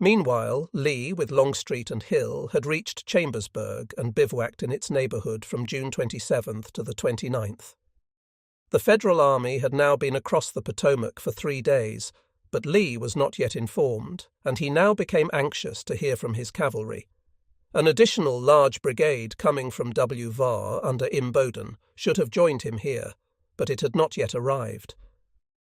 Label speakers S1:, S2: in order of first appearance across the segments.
S1: Meanwhile, Lee, with Longstreet and Hill, had reached Chambersburg and bivouacked in its neighborhood from June 27th to the 29th. The Federal Army had now been across the Potomac for 3 days, but Lee was not yet informed, and he now became anxious to hear from his cavalry. An additional large brigade coming from W. Var under Imboden should have joined him here, but it had not yet arrived.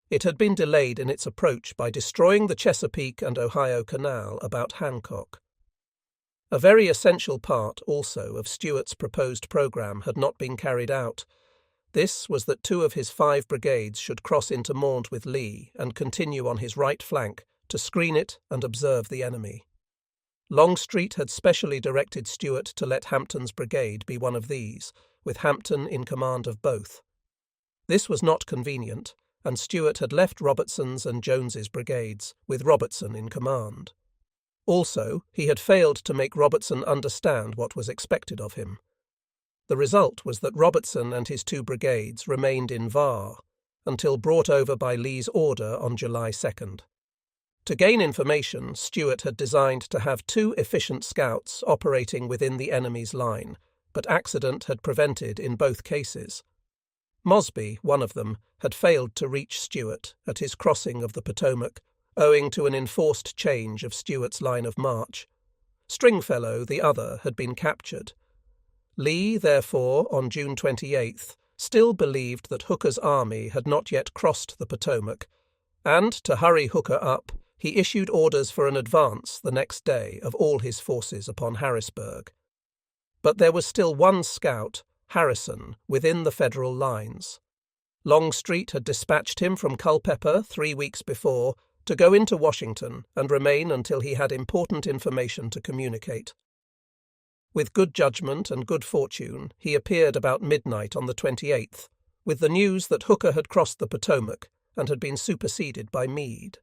S1: It had been delayed in its approach by destroying the Chesapeake and Ohio Canal about Hancock. A very essential part, also, of Stuart's proposed program had not been carried out. This was that 2 of his 5 brigades should cross into Mont with Lee and continue on his right flank to screen it and observe the enemy. Longstreet had specially directed Stuart to let Hampton's brigade be one of these, with Hampton in command of both. This was not convenient, and Stuart had left Robertson's and Jones's brigades, with Robertson in command. Also, he had failed to make Robertson understand what was expected of him. The result was that Robertson and his 2 brigades remained in Var until brought over by Lee's order on July 2nd. To gain information, Stuart had designed to have 2 efficient scouts operating within the enemy's line, but accident had prevented in both cases. Mosby, one of them, had failed to reach Stuart at his crossing of the Potomac, owing to an enforced change of Stuart's line of march. Stringfellow, the other, had been captured. Lee, therefore, on June 28th, still believed that Hooker's army had not yet crossed the Potomac, and, to hurry Hooker up, he issued orders for an advance the next day of all his forces upon Harrisburg. But there was still one scout, Harrison, within the Federal lines. Longstreet had dispatched him from Culpeper 3 weeks before to go into Washington and remain until he had important information to communicate. With good judgment and good fortune, he appeared about midnight on the 28th, with the news that Hooker had crossed the Potomac and had been superseded by Meade.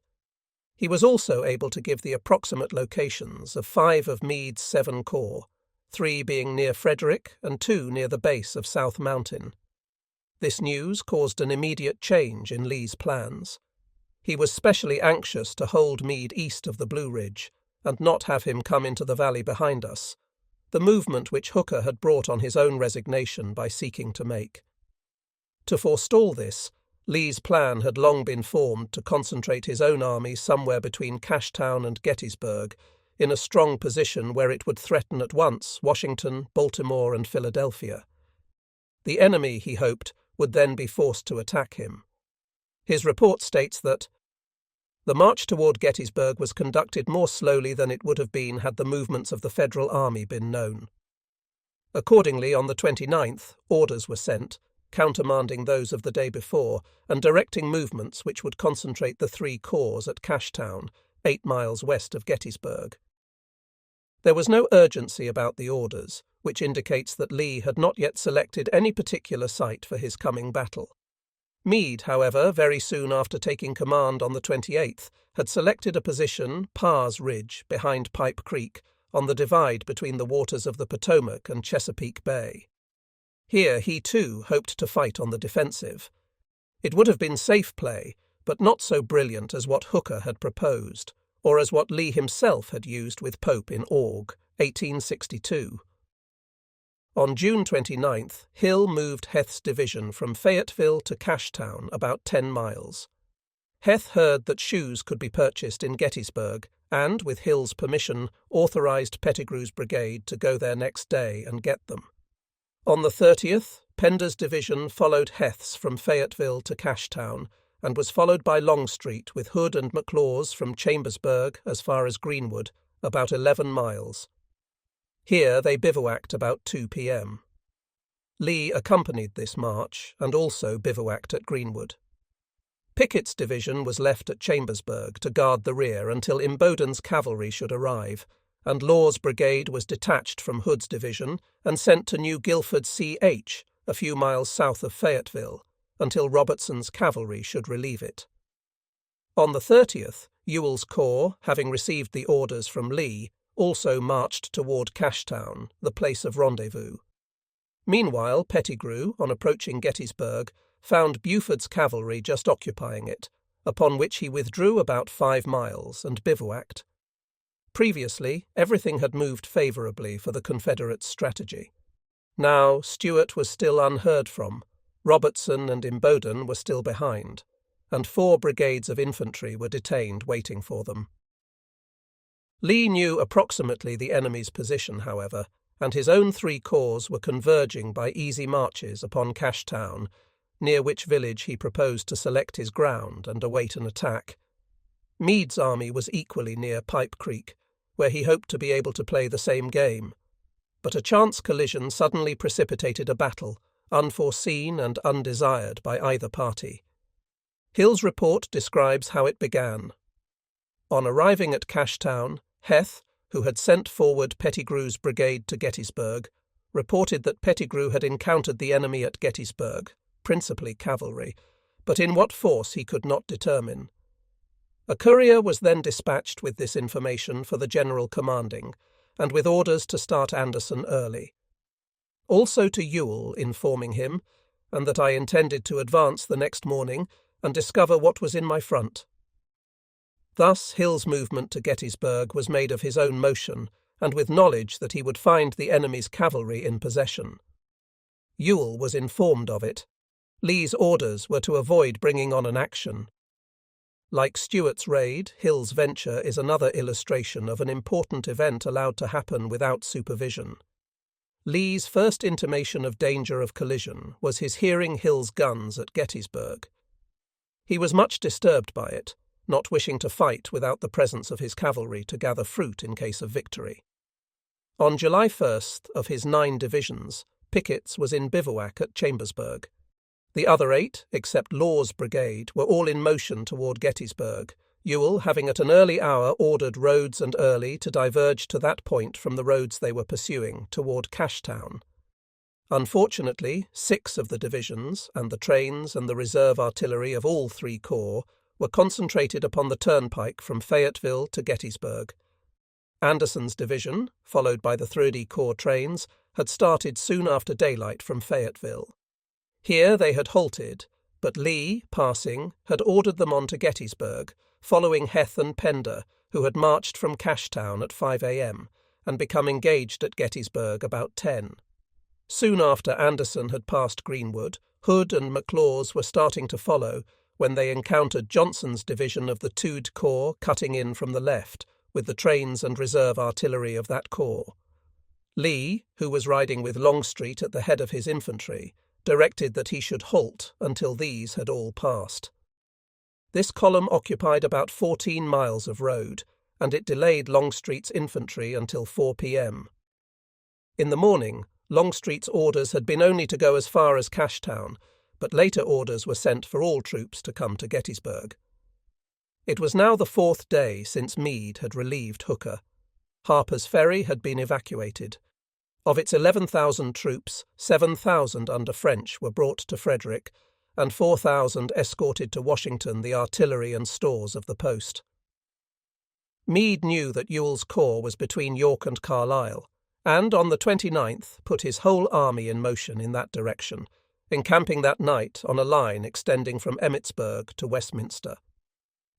S1: He was also able to give the approximate locations of 5 of Meade's 7 corps, 3 being near Frederick and 2 near the base of South Mountain. This news caused an immediate change in Lee's plans. He was specially anxious to hold Meade east of the Blue Ridge and not have him come into the valley behind us, the movement which Hooker had brought on his own resignation by seeking to make. To forestall this, Lee's plan had long been formed to concentrate his own army somewhere between Cashtown and Gettysburg, in a strong position where it would threaten at once Washington, Baltimore, and Philadelphia. The enemy, he hoped, would then be forced to attack him. His report states that the march toward Gettysburg was conducted more slowly than it would have been had the movements of the Federal Army been known. Accordingly, on the 29th, orders were sent, countermanding those of the day before, and directing movements which would concentrate the 3 corps at Cashtown, 8 miles west of Gettysburg. There was no urgency about the orders, which indicates that Lee had not yet selected any particular site for his coming battle. Meade, however, very soon after taking command on the 28th, had selected a position, Parr's Ridge, behind Pipe Creek, on the divide between the waters of the Potomac and Chesapeake Bay. Here he, too, hoped to fight on the defensive. It would have been safe play, but not so brilliant as what Hooker had proposed, or as what Lee himself had used with Pope in Aug, 1862. On June 29th, Hill moved Heth's division from Fayetteville to Cashtown, about 10 miles. Heth heard that shoes could be purchased in Gettysburg and, with Hill's permission, authorized Pettigrew's brigade to go there next day and get them. On the 30th, Pender's division followed Heth's from Fayetteville to Cashtown and was followed by Longstreet with Hood and McLaws from Chambersburg as far as Greenwood, about 11 miles. Here they bivouacked about 2 p.m. Lee accompanied this march and also bivouacked at Greenwood. Pickett's division was left at Chambersburg to guard the rear until Imboden's cavalry should arrive, and Law's brigade was detached from Hood's division and sent to New Guilford C.H., a few miles south of Fayetteville, until Robertson's cavalry should relieve it. On the 30th, Ewell's corps, having received the orders from Lee, also marched toward Cashtown, the place of rendezvous. Meanwhile, Pettigrew, on approaching Gettysburg, found Buford's cavalry just occupying it, upon which he withdrew about 5 miles and bivouacked. Previously, everything had moved favourably for the Confederate strategy. Now, Stuart was still unheard from, Robertson and Imboden were still behind, and 4 brigades of infantry were detained waiting for them. Lee knew approximately the enemy's position, however, and his own 3 corps were converging by easy marches upon Cashtown, near which village he proposed to select his ground and await an attack. Meade's army was equally near Pipe Creek, where he hoped to be able to play the same game. But a chance collision suddenly precipitated a battle, unforeseen and undesired by either party. Hill's report describes how it began. On arriving at Cashtown, Heth, who had sent forward Pettigrew's brigade to Gettysburg, reported that Pettigrew had encountered the enemy at Gettysburg, principally cavalry, but in what force he could not determine. A courier was then dispatched with this information for the general commanding, and with orders to start Anderson early. Also to Ewell, informing him, and that I intended to advance the next morning and discover what was in my front. Thus Hill's movement to Gettysburg was made of his own motion, and with knowledge that he would find the enemy's cavalry in possession. Ewell was informed of it. Lee's orders were to avoid bringing on an action. Like Stuart's raid, Hill's venture is another illustration of an important event allowed to happen without supervision. Lee's first intimation of danger of collision was his hearing Hill's guns at Gettysburg. He was much disturbed by it, not wishing to fight without the presence of his cavalry to gather fruit in case of victory. On July 1st, of his 9 divisions, Pickett's was in bivouac at Chambersburg. The other 8, except Law's brigade, were all in motion toward Gettysburg, Ewell having at an early hour ordered Rhodes and Early to diverge to that point from the roads they were pursuing toward Cashtown. Unfortunately, 6 of the divisions, and the trains and the reserve artillery of all 3 corps, were concentrated upon the turnpike from Fayetteville to Gettysburg. Anderson's division, followed by the 30 Corps trains, had started soon after daylight from Fayetteville. Here they had halted, but Lee, passing, had ordered them on to Gettysburg, following Heth and Pender, who had marched from Cashtown at 5 a.m. and become engaged at Gettysburg about 10. Soon after Anderson had passed Greenwood, Hood and McLaws were starting to follow when they encountered Johnson's division of the 2d Corps cutting in from the left, with the trains and reserve artillery of that corps. Lee, who was riding with Longstreet at the head of his infantry, directed that he should halt until these had all passed. This column occupied about 14 miles of road, and it delayed Longstreet's infantry until 4 p.m. In the morning, Longstreet's orders had been only to go as far as Cashtown, but later orders were sent for all troops to come to Gettysburg. It was now the 4th day since Meade had relieved Hooker. Harper's Ferry had been evacuated. Of its 11,000 troops, 7,000 under French were brought to Frederick, and 4,000 escorted to Washington the artillery and stores of the post. Meade knew that Ewell's corps was between York and Carlisle, and on the 29th put his whole army in motion in that direction, encamping that night on a line extending from Emmitsburg to Westminster.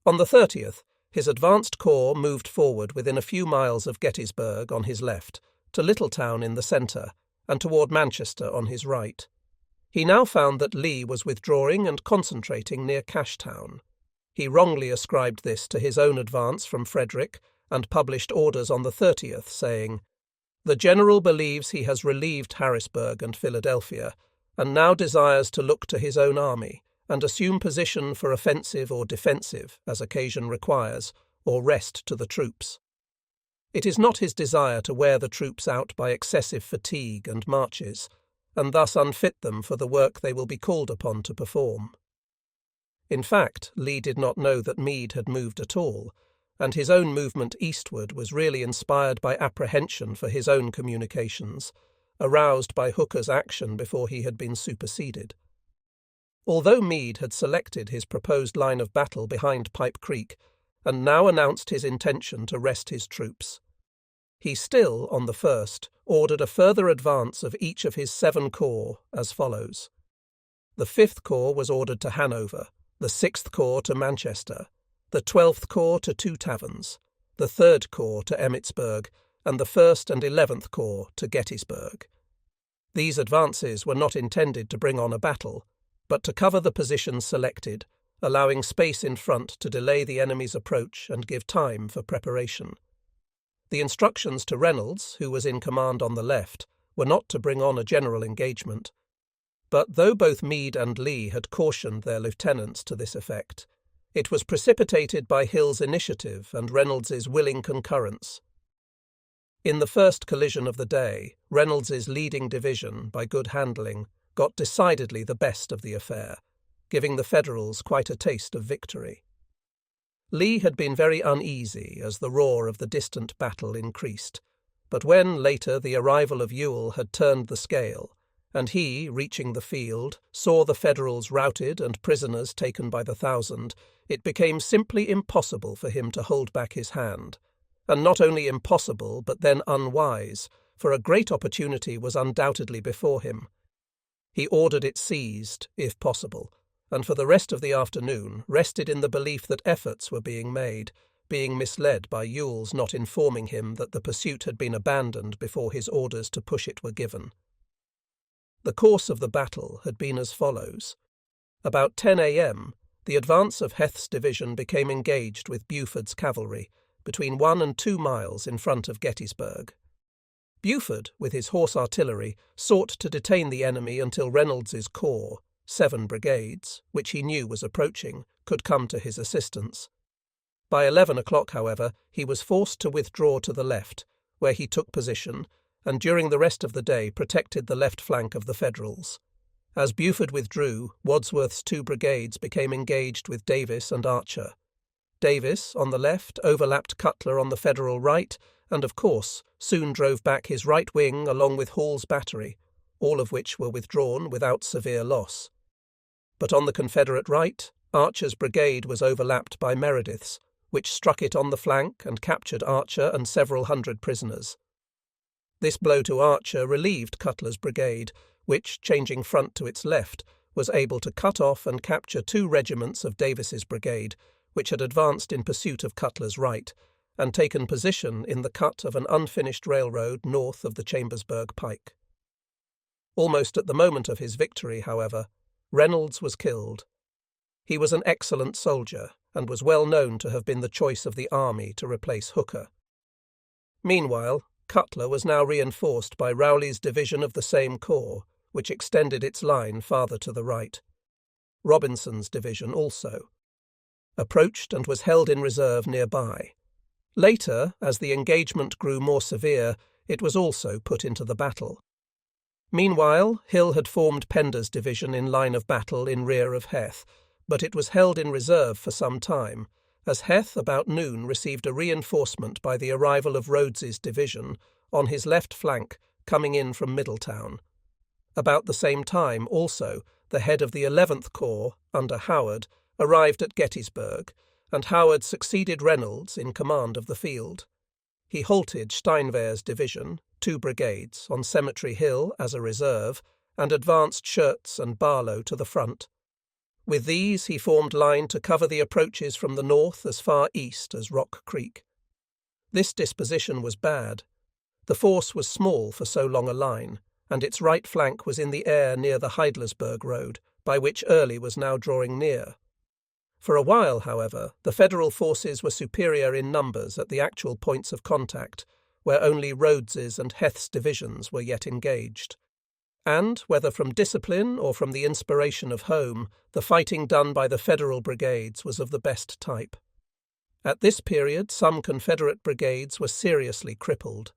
S1: On the 30th, his advanced corps moved forward within a few miles of Gettysburg on his left, to Littletown in the centre, and toward Manchester on his right. He now found that Lee was withdrawing and concentrating near Cashtown. He wrongly ascribed this to his own advance from Frederick, and published orders on the 30th, saying, "The general believes he has relieved Harrisburg and Philadelphia, and now desires to look to his own army, and assume position for offensive or defensive, as occasion requires, or rest to the troops. It is not his desire to wear the troops out by excessive fatigue and marches, and thus unfit them for the work they will be called upon to perform." In fact, Lee did not know that Meade had moved at all, and his own movement eastward was really inspired by apprehension for his own communications, aroused by Hooker's action before he had been superseded. Although Meade had selected his proposed line of battle behind Pipe Creek, and now announced his intention to rest his troops, he still, on the 1st, ordered a further advance of each of his 7 corps as follows. The 5th Corps was ordered to Hanover, the 6th Corps to Manchester, the 12th Corps to Two Taverns, the 3rd Corps to Emmitsburg, and the 1st and 11th Corps to Gettysburg. These advances were not intended to bring on a battle, but to cover the positions selected, allowing space in front to delay the enemy's approach and give time for preparation. The instructions to Reynolds, who was in command on the left, were not to bring on a general engagement. But though both Meade and Lee had cautioned their lieutenants to this effect, it was precipitated by Hill's initiative and Reynolds's willing concurrence. In the first collision of the day, Reynolds's leading division, by good handling, got decidedly the best of the affair, giving the Federals quite a taste of victory. Lee had been very uneasy as the roar of the distant battle increased, but when, later, the arrival of Ewell had turned the scale, and he, reaching the field, saw the Federals routed and prisoners taken by the thousand, it became simply impossible for him to hold back his hand. And not only impossible, but then unwise, for a great opportunity was undoubtedly before him. He ordered it seized, if possible, and for the rest of the afternoon rested in the belief that efforts were being made, being misled by Ewell's not informing him that the pursuit had been abandoned before his orders to push it were given. The course of the battle had been as follows. About 10 a.m., the advance of Heth's division became engaged with Buford's cavalry, between 1 and 2 miles in front of Gettysburg. Buford, with his horse artillery, sought to detain the enemy until Reynolds's corps, 7 brigades, which he knew was approaching, could come to his assistance. By 11 o'clock, however, he was forced to withdraw to the left, where he took position, and during the rest of the day protected the left flank of the Federals. As Buford withdrew, Wadsworth's 2 brigades became engaged with Davis and Archer. Davis, on the left, overlapped Cutler on the Federal right, and, of course, soon drove back his right wing along with Hall's battery, all of which were withdrawn without severe loss. But on the Confederate right, Archer's brigade was overlapped by Meredith's, which struck it on the flank and captured Archer and several hundred prisoners. This blow to Archer relieved Cutler's brigade, which, changing front to its left, was able to cut off and capture 2 regiments of Davis's brigade, which had advanced in pursuit of Cutler's right, and taken position in the cut of an unfinished railroad north of the Chambersburg pike. Almost at the moment of his victory, however, Reynolds was killed. He was an excellent soldier, and was well known to have been the choice of the army to replace Hooker. Meanwhile, Cutler was now reinforced by Rowley's division of the same corps, which extended its line farther to the right. Robinson's division also approached and was held in reserve nearby. Later, as the engagement grew more severe, it was also put into the battle. Meanwhile, Hill had formed Pender's division in line of battle in rear of Heth, but it was held in reserve for some time, as Heth about noon received a reinforcement by the arrival of Rhodes's division on his left flank coming in from Middletown. About the same time, also, the head of the 11th Corps, under Howard, arrived at Gettysburg, and Howard succeeded Reynolds in command of the field. He halted Steinwehr's division, 2 brigades, on Cemetery Hill as a reserve, and advanced Schurz and Barlow to the front. With these he formed line to cover the approaches from the north as far east as Rock Creek. This disposition was bad. The force was small for so long a line, and its right flank was in the air near the Heidlersburg road, by which Early was now drawing near. For a while, however, the Federal forces were superior in numbers at the actual points of contact, where only Rhodes's and Heth's divisions were yet engaged. And, whether from discipline or from the inspiration of home, the fighting done by the Federal brigades was of the best type. At this period, some Confederate brigades were seriously crippled.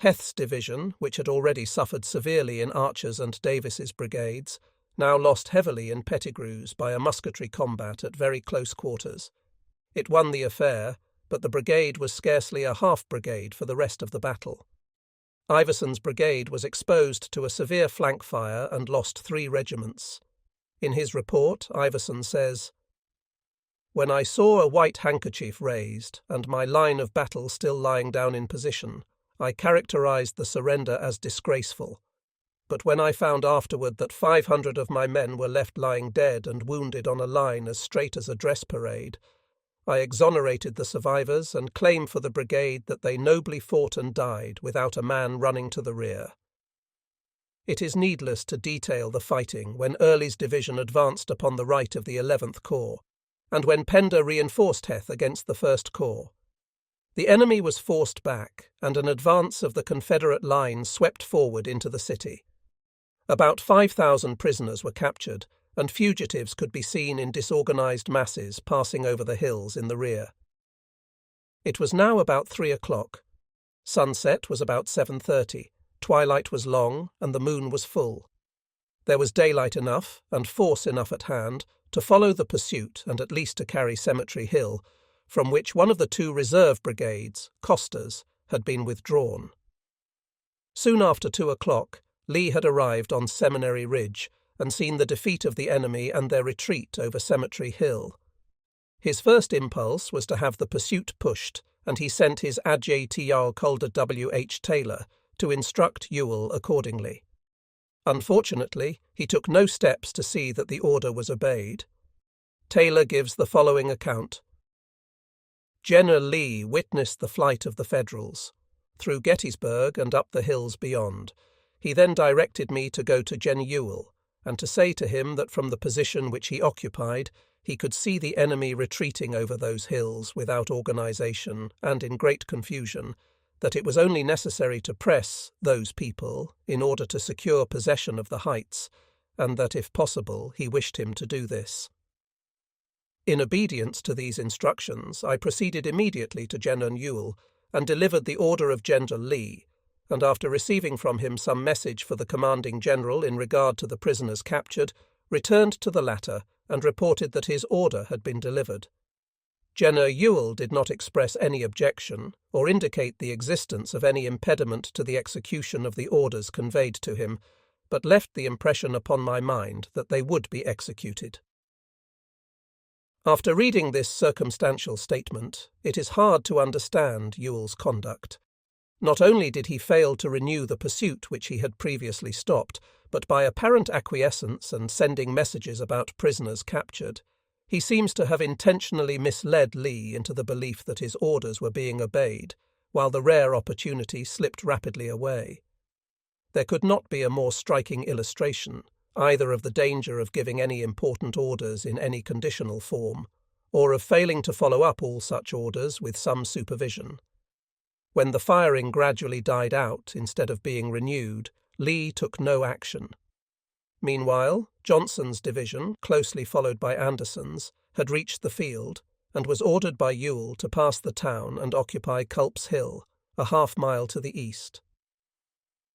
S1: Heth's division, which had already suffered severely in Archer's and Davis's brigades, now lost heavily in Pettigrew's by a musketry combat at very close quarters. It won the affair, but the brigade was scarcely a half-brigade for the rest of the battle. Iverson's brigade was exposed to a severe flank fire and lost 3 regiments. In his report, Iverson says, "When I saw a white handkerchief raised, and my line of battle still lying down in position, I characterized the surrender as disgraceful. But when I found afterward that 500 of my men were left lying dead and wounded on a line as straight as a dress parade, I exonerated the survivors and claim for the brigade that they nobly fought and died without a man running to the rear. It is needless to detail the fighting when Early's division advanced upon the right of the 11th Corps, and when Pender reinforced Heth against the 1st Corps. The enemy was forced back, and an advance of the Confederate line swept forward into the city. About 5,000 prisoners were captured, and fugitives could be seen in disorganized masses passing over the hills in the rear. It was now about 3 o'clock. Sunset was about 7:30. Twilight was long, and the moon was full. There was daylight enough, and force enough at hand, to follow the pursuit and at least to carry Cemetery Hill, from which one of the 2 reserve brigades, Costa's, had been withdrawn. Soon after 2 o'clock, Lee had arrived on Seminary Ridge and seen the defeat of the enemy and their retreat over Cemetery Hill. His first impulse was to have the pursuit pushed, and he sent his adjutant Colder W.H. Taylor to instruct Ewell accordingly. Unfortunately, he took no steps to see that the order was obeyed. Taylor gives the following account. General Lee witnessed the flight of the Federals, through Gettysburg and up the hills beyond. He then directed me to go to Gen Ewell, and to say to him that from the position which he occupied, he could see the enemy retreating over those hills without organization and in great confusion, that it was only necessary to press those people in order to secure possession of the heights, and that if possible he wished him to do this. In obedience to these instructions, I proceeded immediately to General Ewell and delivered the order of General Lee, and after receiving from him some message for the commanding general in regard to the prisoners captured, returned to the latter and reported that his order had been delivered. General Ewell did not express any objection or indicate the existence of any impediment to the execution of the orders conveyed to him, but left the impression upon my mind that they would be executed. After reading this circumstantial statement, it is hard to understand Ewell's conduct. Not only did he fail to renew the pursuit which he had previously stopped, but by apparent acquiescence and sending messages about prisoners captured, he seems to have intentionally misled Lee into the belief that his orders were being obeyed, while the rare opportunity slipped rapidly away. There could not be a more striking illustration, either of the danger of giving any important orders in any conditional form, or of failing to follow up all such orders with some supervision. When the firing gradually died out instead of being renewed, Lee took no action. Meanwhile, Johnson's division, closely followed by Anderson's, had reached the field and was ordered by Ewell to pass the town and occupy Culp's Hill, a half-mile to the east.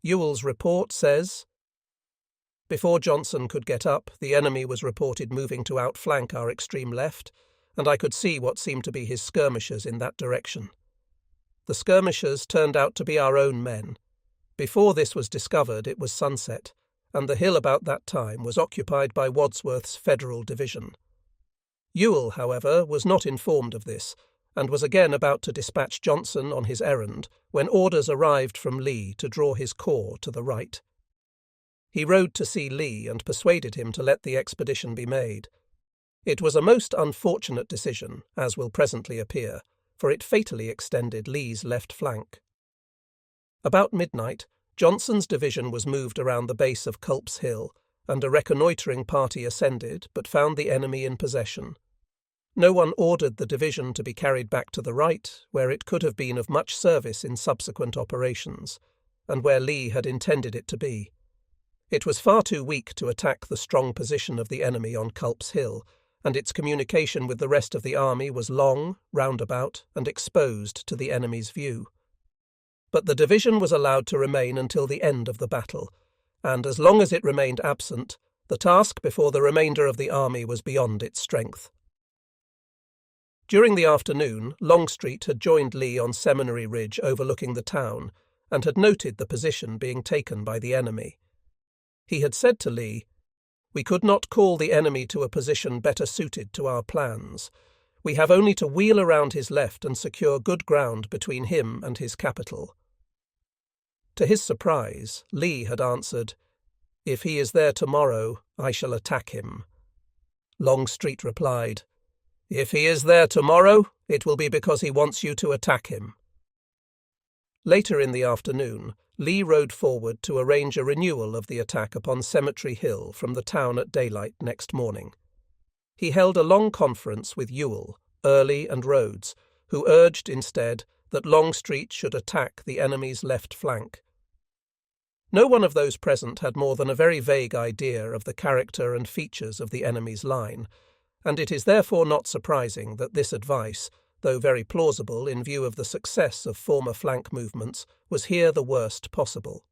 S1: Ewell's report says, "Before Johnson could get up, the enemy was reported moving to outflank our extreme left, and I could see what seemed to be his skirmishers in that direction. The skirmishers turned out to be our own men. Before this was discovered, it was sunset, and the hill about that time was occupied by Wadsworth's Federal division. Ewell, however, was not informed of this, and was again about to dispatch Johnson on his errand when orders arrived from Lee to draw his corps to the right. He rode to see Lee and persuaded him to let the expedition be made. It was a most unfortunate decision, as will presently appear, for it fatally extended Lee's left flank. About midnight, Johnson's division was moved around the base of Culp's Hill, and a reconnoitring party ascended, but found the enemy in possession. No one ordered the division to be carried back to the right, where it could have been of much service in subsequent operations, and where Lee had intended it to be. It was far too weak to attack the strong position of the enemy on Culp's Hill, and its communication with the rest of the army was long, roundabout, and exposed to the enemy's view. But the division was allowed to remain until the end of the battle, and as long as it remained absent, the task before the remainder of the army was beyond its strength. During the afternoon, Longstreet had joined Lee on Seminary Ridge overlooking the town, and had noted the position being taken by the enemy. He had said to Lee, "We could not call the enemy to a position better suited to our plans. We have only to wheel around his left and secure good ground between him and his capital." To his surprise, Lee had answered, "If he is there tomorrow, I shall attack him." Longstreet replied, If he is there tomorrow, it will be because he wants you to attack him." Later in the afternoon, Lee rode forward to arrange a renewal of the attack upon Cemetery Hill from the town at daylight next morning. He held a long conference with Ewell, Early, and Rhodes, who urged instead that Longstreet should attack the enemy's left flank. No one of those present had more than a very vague idea of the character and features of the enemy's line, and it is therefore not surprising that this advice, though very plausible in view of the success of former flank movements, was here the worst possible.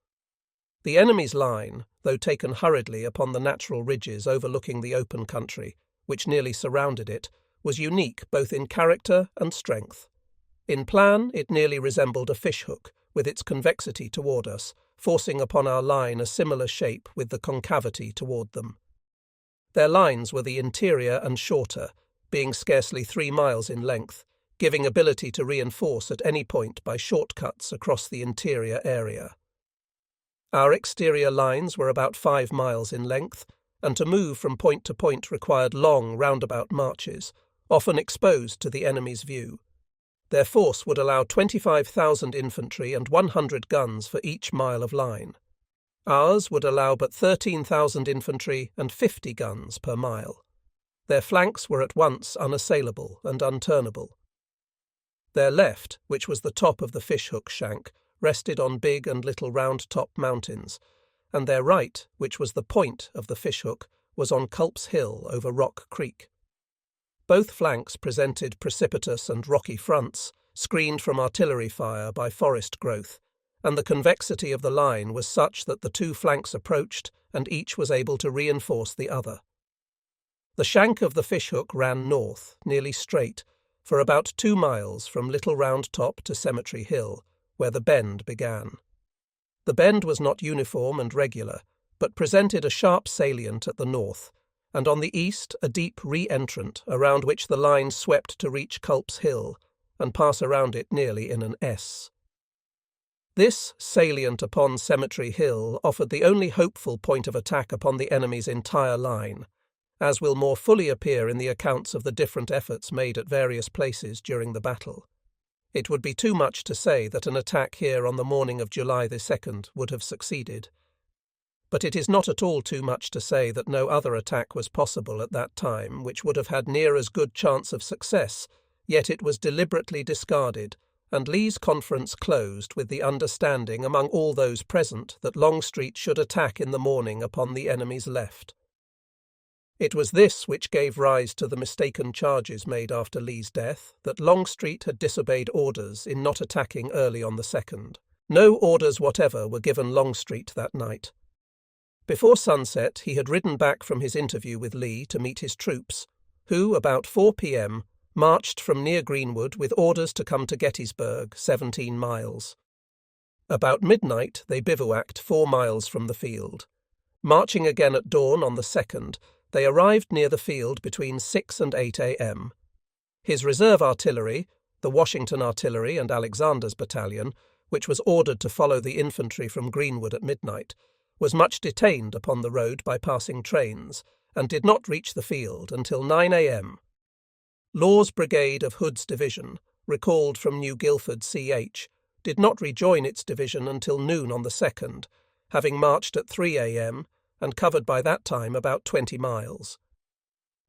S1: The enemy's line, though taken hurriedly upon the natural ridges overlooking the open country, which nearly surrounded it, was unique both in character and strength. In plan, it nearly resembled a fishhook, with its convexity toward us, forcing upon our line a similar shape with the concavity toward them. Their lines were the interior and shorter, being scarcely 3 miles in length, giving ability to reinforce at any point by shortcuts across the interior area. Our exterior lines were about 5 miles in length, and to move from point to point required long roundabout marches, often exposed to the enemy's view. Their force would allow 25,000 infantry and 100 guns for each mile of line. Ours would allow but 13,000 infantry and 50 guns per mile. Their flanks were at once unassailable and unturnable. Their left, which was the top of the fishhook shank, rested on Big and Little Round Top mountains, and their right, which was the point of the fishhook, was on Culp's Hill over Rock Creek. Both flanks presented precipitous and rocky fronts, screened from artillery fire by forest growth, and the convexity of the line was such that the two flanks approached and each was able to reinforce the other. The shank of the fishhook ran north, nearly straight, for about 2 miles from Little Round Top to Cemetery Hill, where the bend began. The bend was not uniform and regular, but presented a sharp salient at the north, and on the east a deep re-entrant around which the line swept to reach Culp's Hill and pass around it nearly in an S. This salient upon Cemetery Hill offered the only hopeful point of attack upon the enemy's entire line, as will more fully appear in the accounts of the different efforts made at various places during the battle. It would be too much to say that an attack here on the morning of July the 2nd would have succeeded. But it is not at all too much to say that no other attack was possible at that time which would have had near as good chance of success, yet it was deliberately discarded, and Lee's conference closed with the understanding among all those present that Longstreet should attack in the morning upon the enemy's left. It was this which gave rise to the mistaken charges made after Lee's death, that Longstreet had disobeyed orders in not attacking early on the 2nd. No orders whatever were given Longstreet that night. Before sunset, he had ridden back from his interview with Lee to meet his troops, who, about 4 p.m., marched from near Greenwood with orders to come to Gettysburg, 17 miles. About midnight, they bivouacked 4 miles from the field. Marching again at dawn on the 2nd, they arrived near the field between 6 and 8 a.m. His reserve artillery, the Washington Artillery and Alexander's battalion, which was ordered to follow the infantry from Greenwood at midnight, was much detained upon the road by passing trains, and did not reach the field until 9 a.m. Law's brigade of Hood's division, recalled from New Guilford C.H., did not rejoin its division until noon on the 2nd, having marched at 3 a.m., and covered by that time about 20 miles.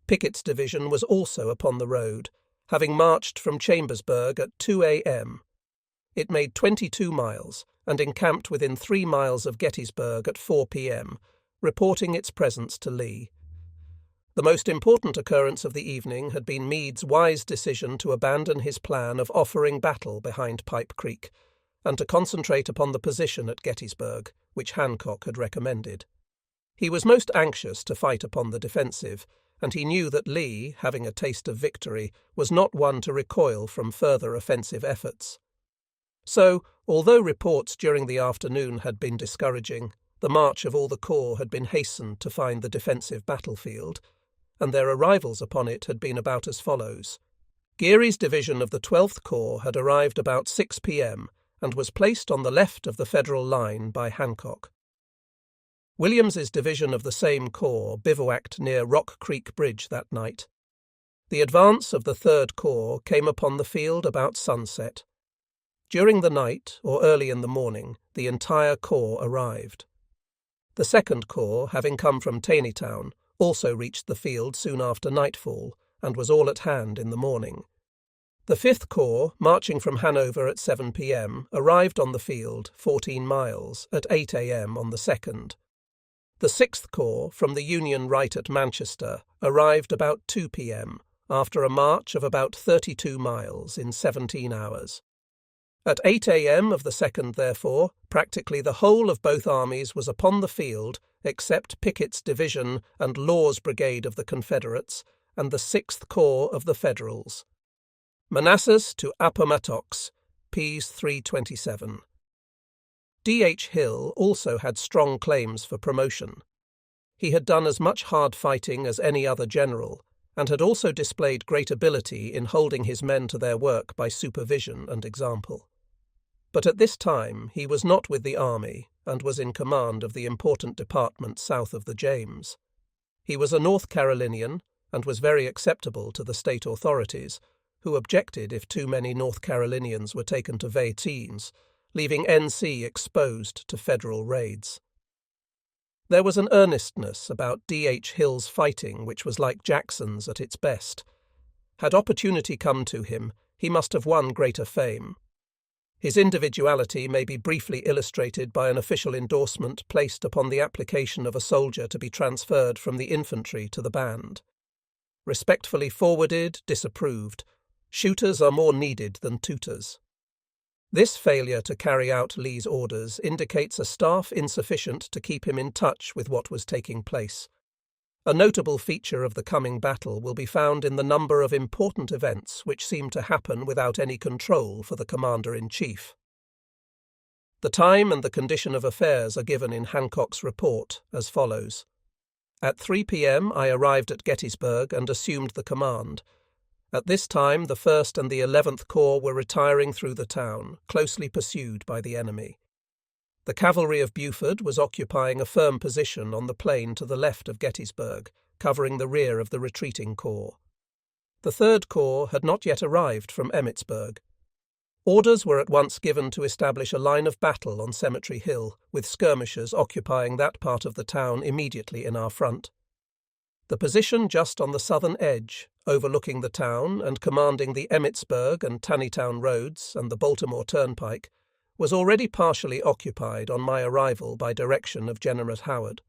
S1: Pickett's division was also upon the road, having marched from Chambersburg at 2 a.m. It made 22 miles, and encamped within 3 miles of Gettysburg at 4 p.m., reporting its presence to Lee. The most important occurrence of the evening had been Meade's wise decision to abandon his plan of offering battle behind Pipe Creek, and to concentrate upon the position at Gettysburg, which Hancock had recommended. He was most anxious to fight upon the defensive, and he knew that Lee, having a taste of victory, was not one to recoil from further offensive efforts. So, although reports during the afternoon had been discouraging, the march of all the corps had been hastened to find the defensive battlefield, and their arrivals upon it had been about as follows. Geary's division of the 12th Corps had arrived about 6 p.m. and was placed on the left of the Federal line by Hancock. Williams's division of the same corps bivouacked near Rock Creek Bridge that night. The advance of the Third Corps came upon the field about sunset. During the night, or early in the morning, the entire corps arrived. The Second Corps, having come from Taneytown, also reached the field soon after nightfall, and was all at hand in the morning. The Fifth Corps, marching from Hanover at 7 p.m., arrived on the field, 14 miles, at 8 a.m. on the 2nd. The Sixth Corps, from the Union right at Manchester, arrived about 2 p.m., after a march of about 32 miles in 17 hours. At 8 a.m. of the 2nd, therefore, practically the whole of both armies was upon the field, except Pickett's division and Law's brigade of the Confederates, and the Sixth Corps of the Federals. Manassas to Appomattox, Ps 327. D.H. Hill also had strong claims for promotion. He had done as much hard fighting as any other general, and had also displayed great ability in holding his men to their work by supervision and example. But at this time he was not with the army, and was in command of the important department south of the James. He was a North Carolinian, and was very acceptable to the state authorities, who objected if too many North Carolinians were taken to Vétines, leaving NC exposed to federal raids. There was an earnestness about D.H. Hill's fighting which was like Jackson's at its best. Had opportunity come to him, he must have won greater fame. His individuality may be briefly illustrated by an official endorsement placed upon the application of a soldier to be transferred from the infantry to the band. Respectfully forwarded, disapproved. Shooters are more needed than tutors. This failure to carry out Lee's orders indicates a staff insufficient to keep him in touch with what was taking place. A notable feature of the coming battle will be found in the number of important events which seem to happen without any control for the commander-in-chief. The time and the condition of affairs are given in Hancock's report as follows. At 3 p.m. I arrived at Gettysburg and assumed the command. At this time the 1st and the 11th Corps were retiring through the town, closely pursued by the enemy. The cavalry of Buford was occupying a firm position on the plain to the left of Gettysburg, covering the rear of the retreating corps. The 3rd Corps had not yet arrived from Emmitsburg. Orders were at once given to establish a line of battle on Cemetery Hill, with skirmishers occupying that part of the town immediately in our front. The position just on the southern edge, overlooking the town and commanding the Emmitsburg and Taneytown roads and the Baltimore Turnpike, was already partially occupied on my arrival by direction of General Howard.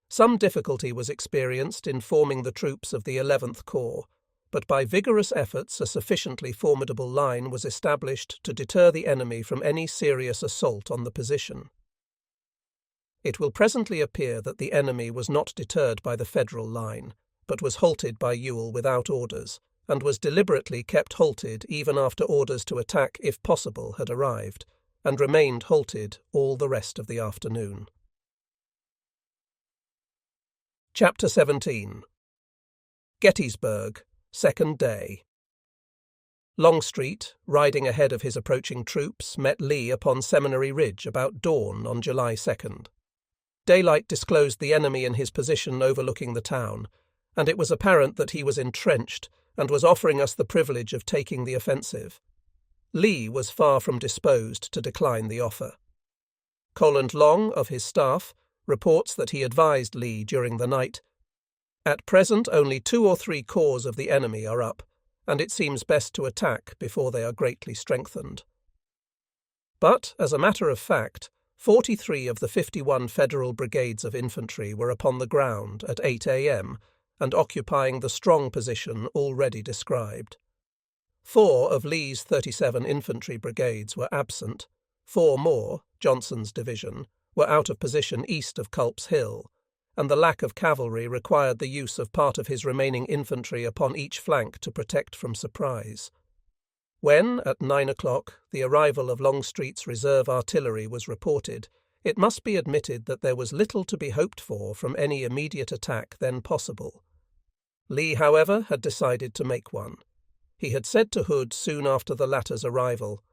S1: Some difficulty was experienced in forming the troops of the 11th Corps, but by vigorous efforts a sufficiently formidable line was established to deter the enemy from any serious assault on the position. It will presently appear that the enemy was not deterred by the Federal line, but was halted by Ewell without orders, and was deliberately kept halted even after orders to attack, if possible, had arrived, and remained halted all the rest of the afternoon. Chapter 17. Gettysburg, second day. Longstreet, riding ahead of his approaching troops, met Lee upon Seminary Ridge about dawn on July 2nd. Daylight disclosed the enemy in his position overlooking the town, and it was apparent that he was entrenched and was offering us the privilege of taking the offensive. Lee was far from disposed to decline the offer. Coland Long, of his staff, reports that he advised Lee during the night, "At present only 2 or 3 corps of the enemy are up, and it seems best to attack before they are greatly strengthened." But, as a matter of fact, 43 of the 51 Federal brigades of infantry were upon the ground at 8 a.m. and occupying the strong position already described. 4 of Lee's 37 infantry brigades were absent. 4 more, Johnson's division, were out of position east of Culp's Hill, and the lack of cavalry required the use of part of his remaining infantry upon each flank to protect from surprise. When, at 9 o'clock, the arrival of Longstreet's reserve artillery was reported, it must be admitted that there was little to be hoped for from any immediate attack then possible. Lee, however, had decided to make one. He had said to Hood soon after the latter's arrival,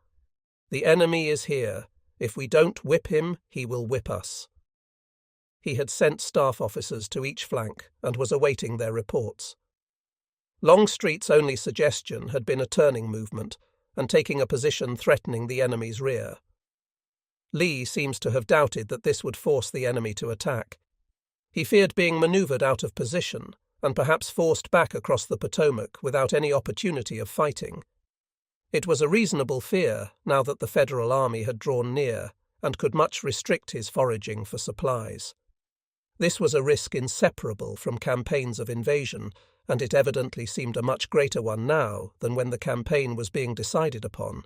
S1: "The enemy is here. If we don't whip him, he will whip us." He had sent staff officers to each flank and was awaiting their reports. Longstreet's only suggestion had been a turning movement and taking a position threatening the enemy's rear. Lee seems to have doubted that this would force the enemy to attack. He feared being manoeuvred out of position and perhaps forced back across the Potomac without any opportunity of fighting. It was a reasonable fear now that the Federal army had drawn near and could much restrict his foraging for supplies. This was a risk inseparable from campaigns of invasion, and it evidently seemed a much greater one now than when the campaign was being decided upon.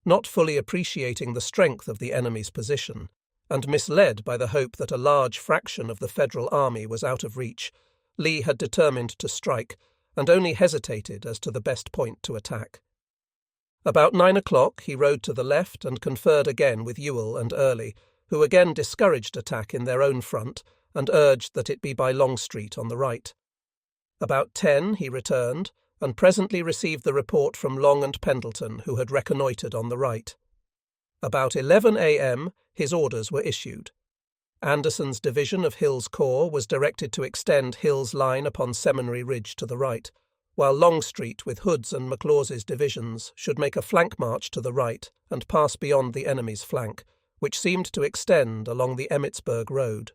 S1: Not fully appreciating the strength of the enemy's position, and misled by the hope that a large fraction of the Federal army was out of reach, Lee had determined to strike, and only hesitated as to the best point to attack. About 9 o'clock he rode to the left and conferred again with Ewell and Early, who again discouraged attack in their own front and urged that it be by Longstreet on the right. About 10 he returned, and presently received the report from Long and Pendleton, who had reconnoitred on the right. About 11 a.m. his orders were issued. Anderson's division of Hill's corps was directed to extend Hill's line upon Seminary Ridge to the right, while Longstreet with Hood's and McLaws's divisions should make a flank march to the right and pass beyond the enemy's flank, which seemed to extend along the Emmitsburg road.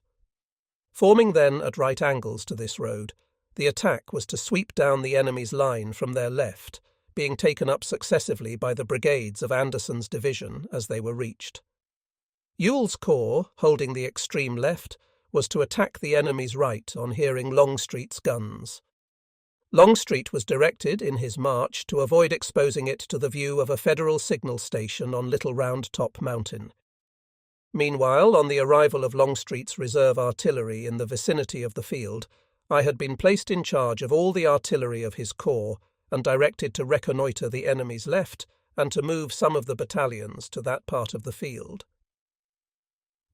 S1: Forming then at right angles to this road, the attack was to sweep down the enemy's line from their left, being taken up successively by the brigades of Anderson's division as they were reached. Ewell's corps, holding the extreme left, was to attack the enemy's right on hearing Longstreet's guns. Longstreet was directed in his march to avoid exposing it to the view of a Federal signal station on Little Round Top Mountain. Meanwhile, on the arrival of Longstreet's reserve artillery in the vicinity of the field, I had been placed in charge of all the artillery of his corps and directed to reconnoitre the enemy's left and to move some of the battalions to that part of the field.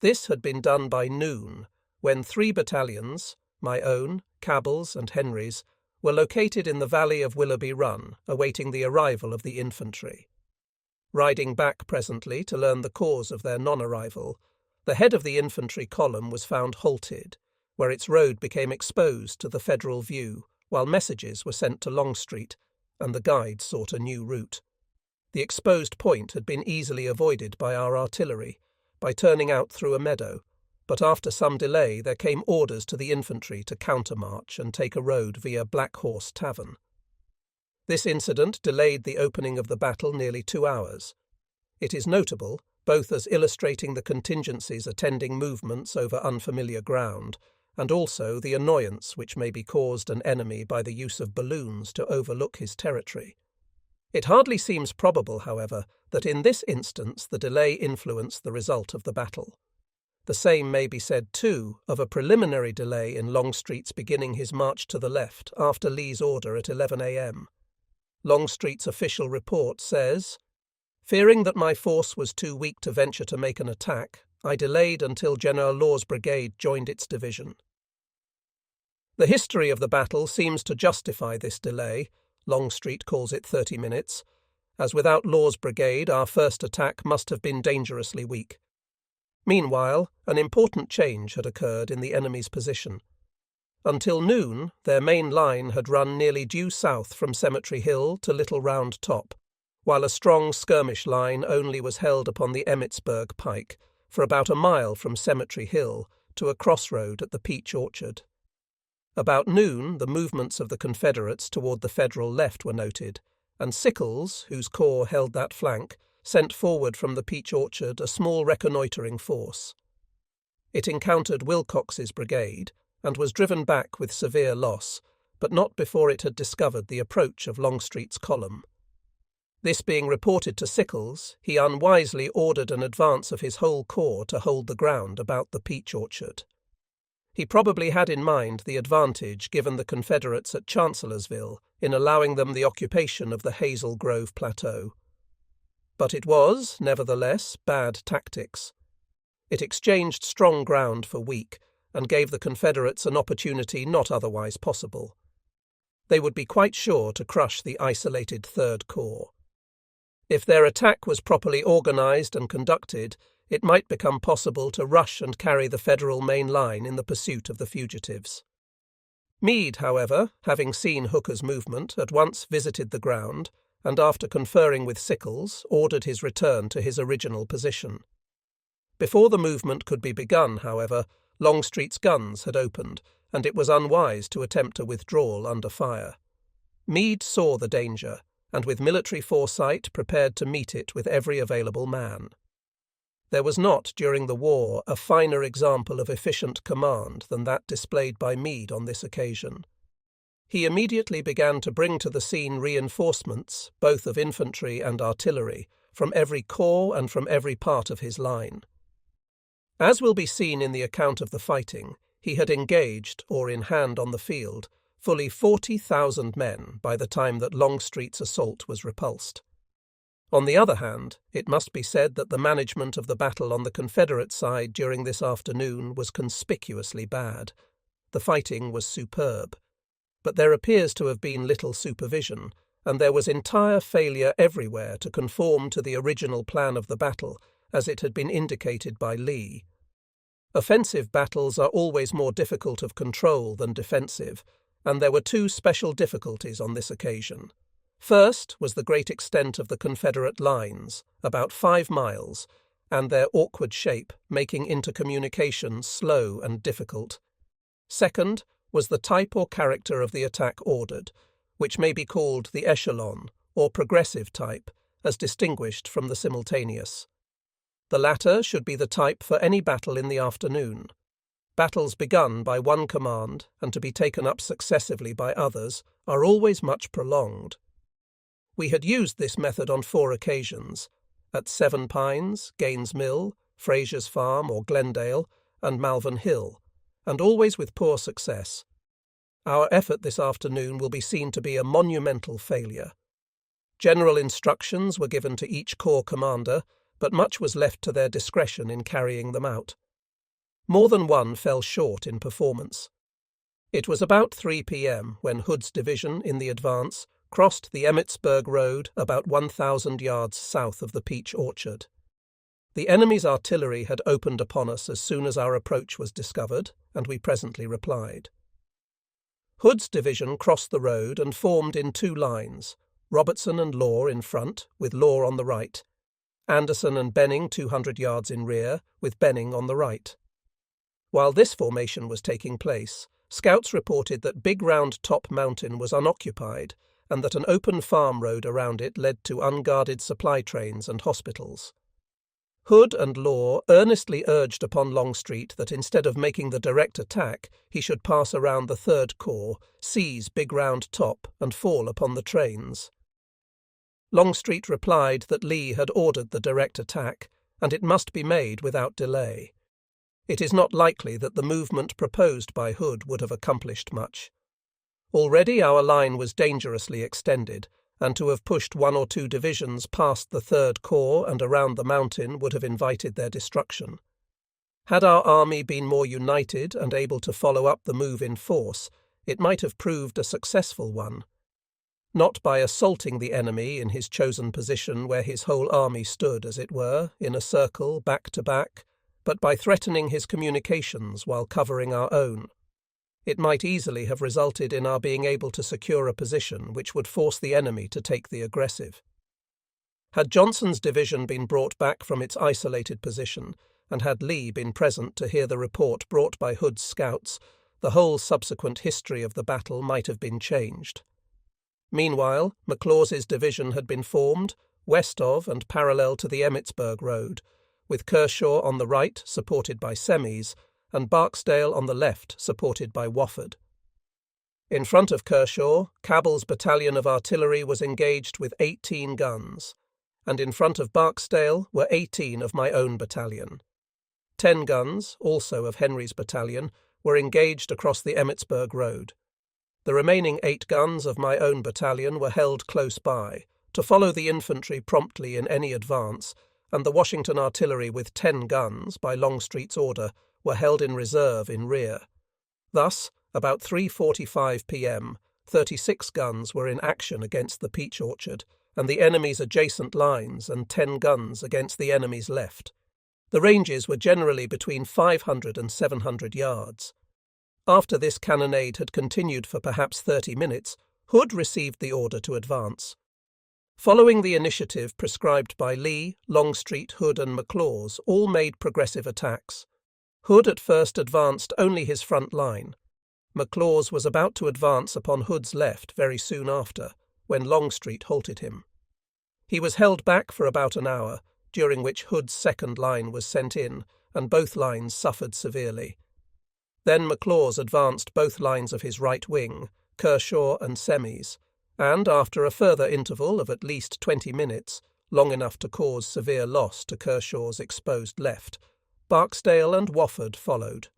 S1: This had been done by noon, when 3 battalions, my own, Cabell's and Henry's, were located in the valley of Willoughby Run, awaiting the arrival of the infantry. Riding back presently to learn the cause of their non-arrival, the head of the infantry column was found halted, where its road became exposed to the Federal view, while messages were sent to Longstreet, and the guide sought a new route. The exposed point had been easily avoided by our artillery, by turning out through a meadow, but after some delay there came orders to the infantry to countermarch and take a road via Black Horse Tavern. This incident delayed the opening of the battle nearly 2 hours. It is notable, both as illustrating the contingencies attending movements over unfamiliar ground, and also the annoyance which may be caused an enemy by the use of balloons to overlook his territory. It hardly seems probable, however, that in this instance the delay influenced the result of the battle. The same may be said, too, of a preliminary delay in Longstreet's beginning his march to the left after Lee's order at 11 a.m. Longstreet's official report says, "Fearing that my force was too weak to venture to make an attack, I delayed until General Law's brigade joined its division." The history of the battle seems to justify this delay. Longstreet calls it 30 minutes, as without Law's brigade our first attack must have been dangerously weak. Meanwhile, an important change had occurred in the enemy's position. Until noon, their main line had run nearly due south from Cemetery Hill to Little Round Top, while a strong skirmish line only was held upon the Emmitsburg pike, for about a mile from Cemetery Hill to a crossroad at the Peach Orchard. About noon, the movements of the Confederates toward the Federal left were noted, and Sickles, whose corps held that flank, sent forward from the Peach Orchard a small reconnoitring force. It encountered Wilcox's brigade, and was driven back with severe loss, but not before it had discovered the approach of Longstreet's column. This being reported to Sickles, he unwisely ordered an advance of his whole corps to hold the ground about the Peach Orchard. He probably had in mind the advantage given the Confederates at Chancellorsville in allowing them the occupation of the Hazel Grove Plateau. But it was, nevertheless, bad tactics. It exchanged strong ground for weak, and gave the Confederates an opportunity not otherwise possible. They would be quite sure to crush the isolated Third Corps. If their attack was properly organized and conducted, it might become possible to rush and carry the Federal main line in the pursuit of the fugitives. Meade, however, having seen Hooker's movement, at once visited the ground, and after conferring with Sickles, ordered his return to his original position. Before the movement could be begun, however, Longstreet's guns had opened, and it was unwise to attempt a withdrawal under fire. Meade saw the danger, and with military foresight prepared to meet it with every available man. There was not, during the war, a finer example of efficient command than that displayed by Meade on this occasion. He immediately began to bring to the scene reinforcements, both of infantry and artillery, from every corps and from every part of his line. As will be seen in the account of the fighting, he had engaged, or in hand on the field, fully 40,000 men by the time that Longstreet's assault was repulsed. On the other hand, it must be said that the management of the battle on the Confederate side during this afternoon was conspicuously bad. The fighting was superb. But there appears to have been little supervision, and there was entire failure everywhere to conform to the original plan of the battle, as it had been indicated by Lee. Offensive battles are always more difficult of control than defensive, and there were two special difficulties on this occasion. First was the great extent of the Confederate lines, about 5 miles, and their awkward shape making intercommunication slow and difficult. Second was the type or character of the attack ordered, which may be called the echelon, or progressive type, as distinguished from the simultaneous. The latter should be the type for any battle in the afternoon. Battles begun by one command and to be taken up successively by others are always much prolonged. We had used this method on 4 occasions, at Seven Pines, Gaines Mill, Fraser's Farm or Glendale, and Malvern Hill, and always with poor success. Our effort this afternoon will be seen to be a monumental failure. General instructions were given to each corps commander, but much was left to their discretion in carrying them out. More than one fell short in performance. It was about 3 p.m. when Hood's division, in the advance, crossed the Emmitsburg Road about 1,000 yards south of the peach orchard. The enemy's artillery had opened upon us as soon as our approach was discovered, and we presently replied. Hood's division crossed the road and formed in 2 lines, Robertson and Law in front, with Law on the right, Anderson and Benning 200 yards in rear, with Benning on the right. While this formation was taking place, scouts reported that Big Round Top Mountain was unoccupied, and that an open farm road around it led to unguarded supply trains and hospitals. Hood and Law earnestly urged upon Longstreet that instead of making the direct attack, he should pass around the 3rd Corps, seize Big Round Top, and fall upon the trains. Longstreet replied that Lee had ordered the direct attack, and it must be made without delay. It is not likely that the movement proposed by Hood would have accomplished much. Already our line was dangerously extended, and to have pushed 1 or 2 divisions past the 3rd Corps and around the mountain would have invited their destruction. Had our army been more united and able to follow up the move in force, it might have proved a successful one. Not by assaulting the enemy in his chosen position where his whole army stood, as it were, in a circle, back to back, but by threatening his communications while covering our own. It might easily have resulted in our being able to secure a position which would force the enemy to take the aggressive. Had Johnson's division been brought back from its isolated position, and had Lee been present to hear the report brought by Hood's scouts, the whole subsequent history of the battle might have been changed. Meanwhile, McLaws's division had been formed, west of and parallel to the Emmitsburg Road, with Kershaw on the right, supported by semis, and Barksdale on the left, supported by Wofford. In front of Kershaw, Cabell's battalion of artillery was engaged with 18 guns, and in front of Barksdale were 18 of my own battalion. 10 guns, also of Henry's battalion, were engaged across the Emmitsburg Road. The remaining 8 guns of my own battalion were held close by, to follow the infantry promptly in any advance, and the Washington artillery with 10 guns, by Longstreet's order, were held in reserve in rear. Thus, about 3:45 p.m., 36 guns were in action against the peach orchard, and the enemy's adjacent lines, and 10 guns against the enemy's left. The ranges were generally between 500 and 700 yards. After this cannonade had continued for perhaps 30 minutes, Hood received the order to advance. Following the initiative prescribed by Lee, Longstreet, Hood and McLaws, all made progressive attacks. Hood at first advanced only his front line. McLaws was about to advance upon Hood's left very soon after, when Longstreet halted him. He was held back for about an hour, during which Hood's second line was sent in, and both lines suffered severely. Then McLaws advanced both lines of his right wing, Kershaw and Semmes, and after a further interval of at least 20 minutes, long enough to cause severe loss to Kershaw's exposed left, Barksdale and Wofford followed.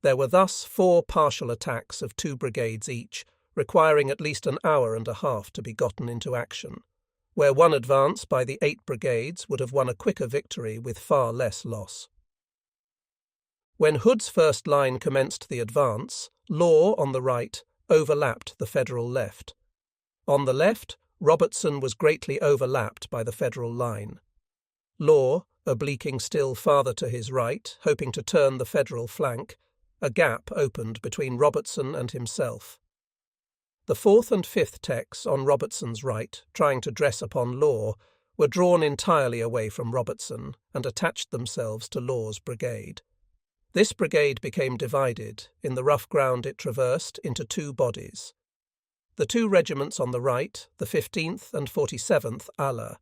S1: There were thus 4 partial attacks of 2 brigades each, requiring at least an hour and a half to be gotten into action, where one advance by the 8 brigades would have won a quicker victory with far less loss. When Hood's first line commenced the advance, Law on the right overlapped the Federal left. On the left, Robertson was greatly overlapped by the Federal line. Law, obliquing still farther to his right, hoping to turn the Federal flank, a gap opened between Robertson and himself. The 4th and 5th techs on Robertson's right, trying to dress upon Law, were drawn entirely away from Robertson and attached themselves to Law's brigade. This brigade became divided, in the rough ground it traversed, into 2 bodies. The 2 regiments on the right, the 15th and 47th ALA,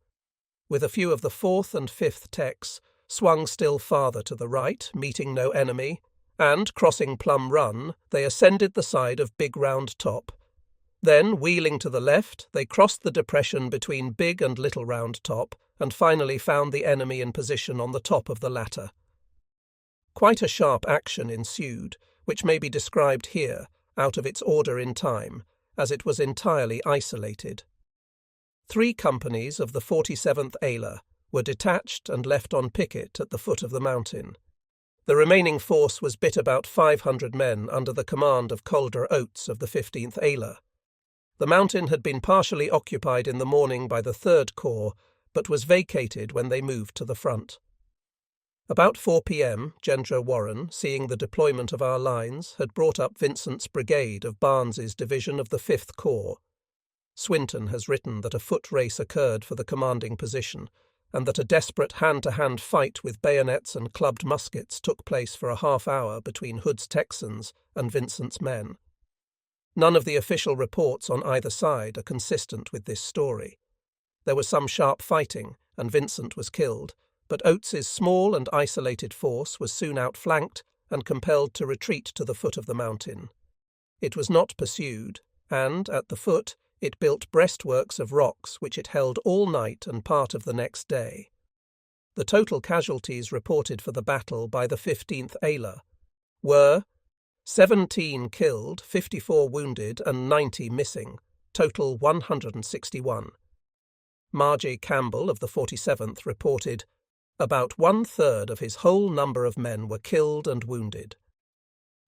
S1: with a few of the 4th and 5th techs, swung still farther to the right, meeting no enemy, and, crossing Plum Run, they ascended the side of Big Round Top. Then, wheeling to the left, they crossed the depression between Big and Little Round Top, and finally found the enemy in position on the top of the latter. Quite a sharp action ensued, which may be described here, out of its order in time, as it was entirely isolated. 3 companies of the 47th ALA were detached and left on picket at the foot of the mountain. The remaining force was bit about 500 men under the command of Calder Oates of the 15th ALA. The mountain had been partially occupied in the morning by the 3rd Corps, but was vacated when they moved to the front. About 4 p.m, General Warren, seeing the deployment of our lines, had brought up Vincent's brigade of Barnes's division of the 5th Corps. Swinton has written that a foot race occurred for the commanding position, and that a desperate hand-to-hand fight with bayonets and clubbed muskets took place for a half-hour between Hood's Texans and Vincent's men. None of the official reports on either side are consistent with this story. There was some sharp fighting, and Vincent was killed, but Oates's small and isolated force was soon outflanked and compelled to retreat to the foot of the mountain. It was not pursued, and, at the foot, it built breastworks of rocks which it held all night and part of the next day. The total casualties reported for the battle by the 15th ALA were 17 killed, 54 wounded and 90 missing, total 161. Marjay Campbell of the 47th reported, "About 1/3 of his whole number of men were killed and wounded."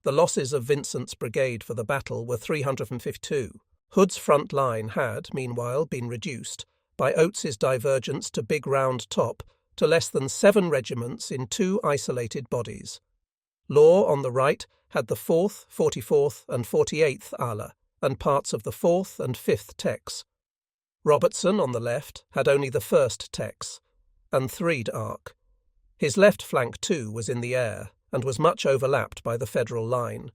S1: The losses of Vincent's brigade for the battle were 352. Hood's front line had, meanwhile, been reduced, by Oates's divergence to Big Round Top, to less than 7 regiments in 2 isolated bodies. Law on the right had the 4th, 44th and 48th ALA, and parts of the 4th and 5th techs. Robertson on the left had only the 1st techs, and Threed Arc. His left flank too was in the air, and was much overlapped by the Federal line.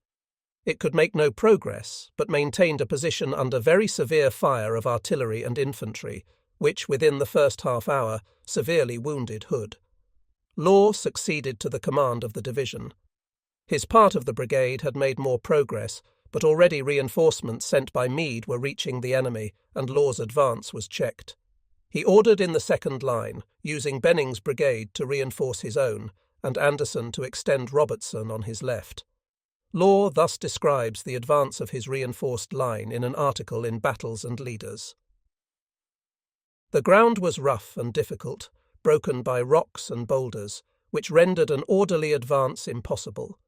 S1: It could make no progress, but maintained a position under very severe fire of artillery and infantry, which, within the first half-hour, severely wounded Hood. Law succeeded to the command of the division. His part of the brigade had made more progress, but already reinforcements sent by Meade were reaching the enemy, and Law's advance was checked. He ordered in the second line, using Benning's brigade to reinforce his own, and Anderson to extend Robertson on his left. Law thus describes the advance of his reinforced line in an article in Battles and Leaders. The ground was rough and difficult, broken by rocks and boulders, which rendered an orderly advance impossible.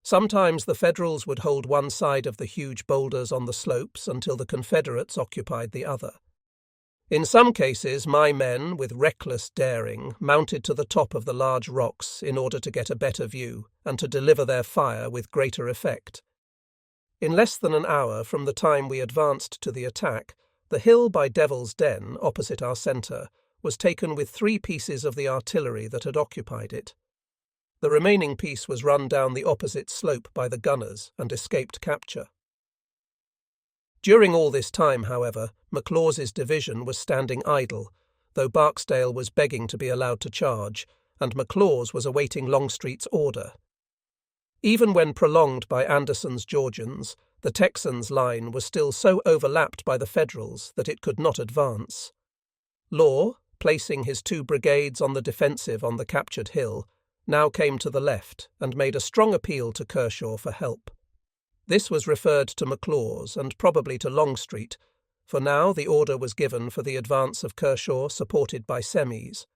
S1: Sometimes the Federals would hold one side of the huge boulders on the slopes until the Confederates occupied the other. In some cases, my men, with reckless daring, mounted to the top of the large rocks in order to get a better view and to deliver their fire with greater effect. In less than an hour from the time we advanced to the attack, the hill by Devil's Den, opposite our centre, was taken with 3 pieces of the artillery that had occupied it. The remaining piece was run down the opposite slope by the gunners and escaped capture. During all this time, however, McLaws's division was standing idle, though Barksdale was begging to be allowed to charge, and McLaws was awaiting Longstreet's order. Even when prolonged by Anderson's Georgians, the Texans' line was still so overlapped by the Federals that it could not advance. Law, placing his 2 brigades on the defensive on the captured hill, now came to the left and made a strong appeal to Kershaw for help. This was referred to McLaws and probably to Longstreet, for now the order was given for the advance of Kershaw supported by semis.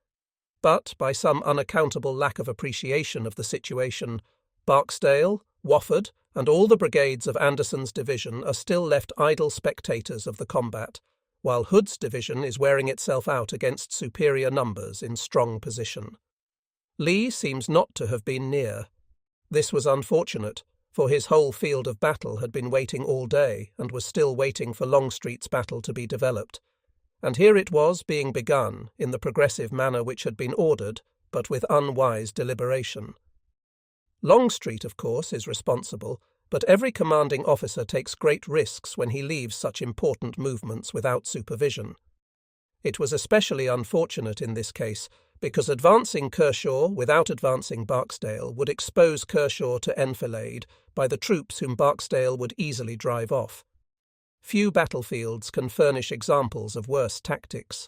S1: But, by some unaccountable lack of appreciation of the situation, Barksdale, Wofford, and all the brigades of Anderson's division are still left idle spectators of the combat, while Hood's division is wearing itself out against superior numbers in strong position. Lee seems not to have been near. This was unfortunate, for his whole field of battle had been waiting all day and was still waiting for Longstreet's battle to be developed, and here it was being begun in the progressive manner which had been ordered, but with unwise deliberation. Longstreet, of course, is responsible, but every commanding officer takes great risks when he leaves such important movements without supervision. It was especially unfortunate in this case, because advancing Kershaw without advancing Barksdale would expose Kershaw to enfilade by the troops whom Barksdale would easily drive off. Few battlefields can furnish examples of worse tactics.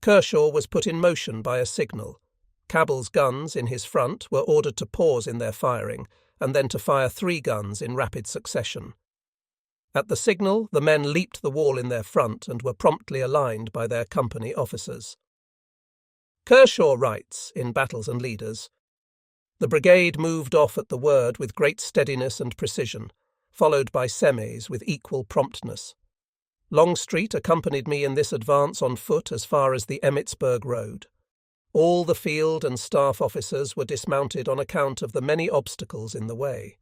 S1: Kershaw was put in motion by a signal. Cabell's guns in his front were ordered to pause in their firing, and then to fire 3 guns in rapid succession. At the signal, the men leaped the wall in their front and were promptly aligned by their company officers. Kershaw writes, in Battles and Leaders, "The brigade moved off at the word with great steadiness and precision, followed by semis with equal promptness. Longstreet accompanied me in this advance on foot as far as the Emmitsburg road. All the field and staff officers were dismounted on account of the many obstacles in the way.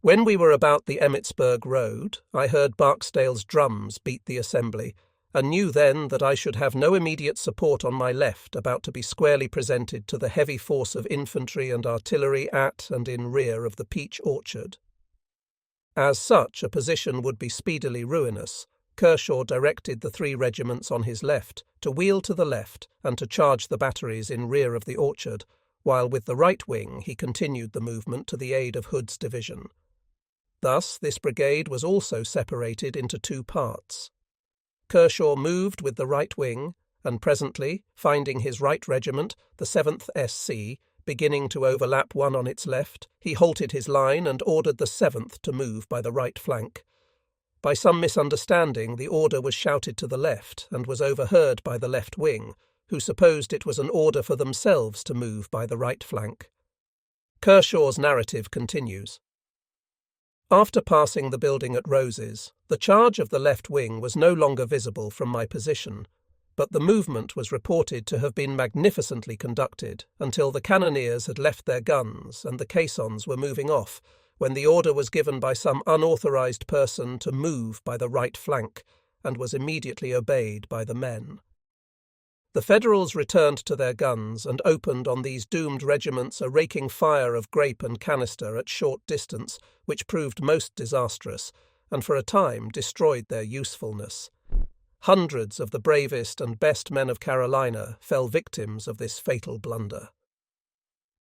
S1: When we were about the Emmitsburg road, I heard Barksdale's drums beat the assembly, and knew then that I should have no immediate support on my left about to be squarely presented to the heavy force of infantry and artillery at and in rear of the peach orchard. As such, a position would be speedily ruinous. Kershaw directed the 3 regiments on his left to wheel to the left and to charge the batteries in rear of the orchard, while with the right wing he continued the movement to the aid of Hood's division. Thus this brigade was also separated into 2 parts. Kershaw moved with the right wing, and presently, finding his right regiment, the 7th SC, beginning to overlap one on its left, he halted his line and ordered the 7th to move by the right flank. By some misunderstanding, the order was shouted to the left and was overheard by the left wing, who supposed it was an order for themselves to move by the right flank. Kershaw's narrative continues. After passing the building at Roses, the charge of the left wing was no longer visible from my position, but the movement was reported to have been magnificently conducted until the cannoneers had left their guns and the caissons were moving off, when the order was given by some unauthorized person to move by the right flank, and was immediately obeyed by the men. The Federals returned to their guns and opened on these doomed regiments a raking fire of grape and canister at short distance, which proved most disastrous, and for a time destroyed their usefulness. Hundreds of the bravest and best men of Carolina fell victims of this fatal blunder.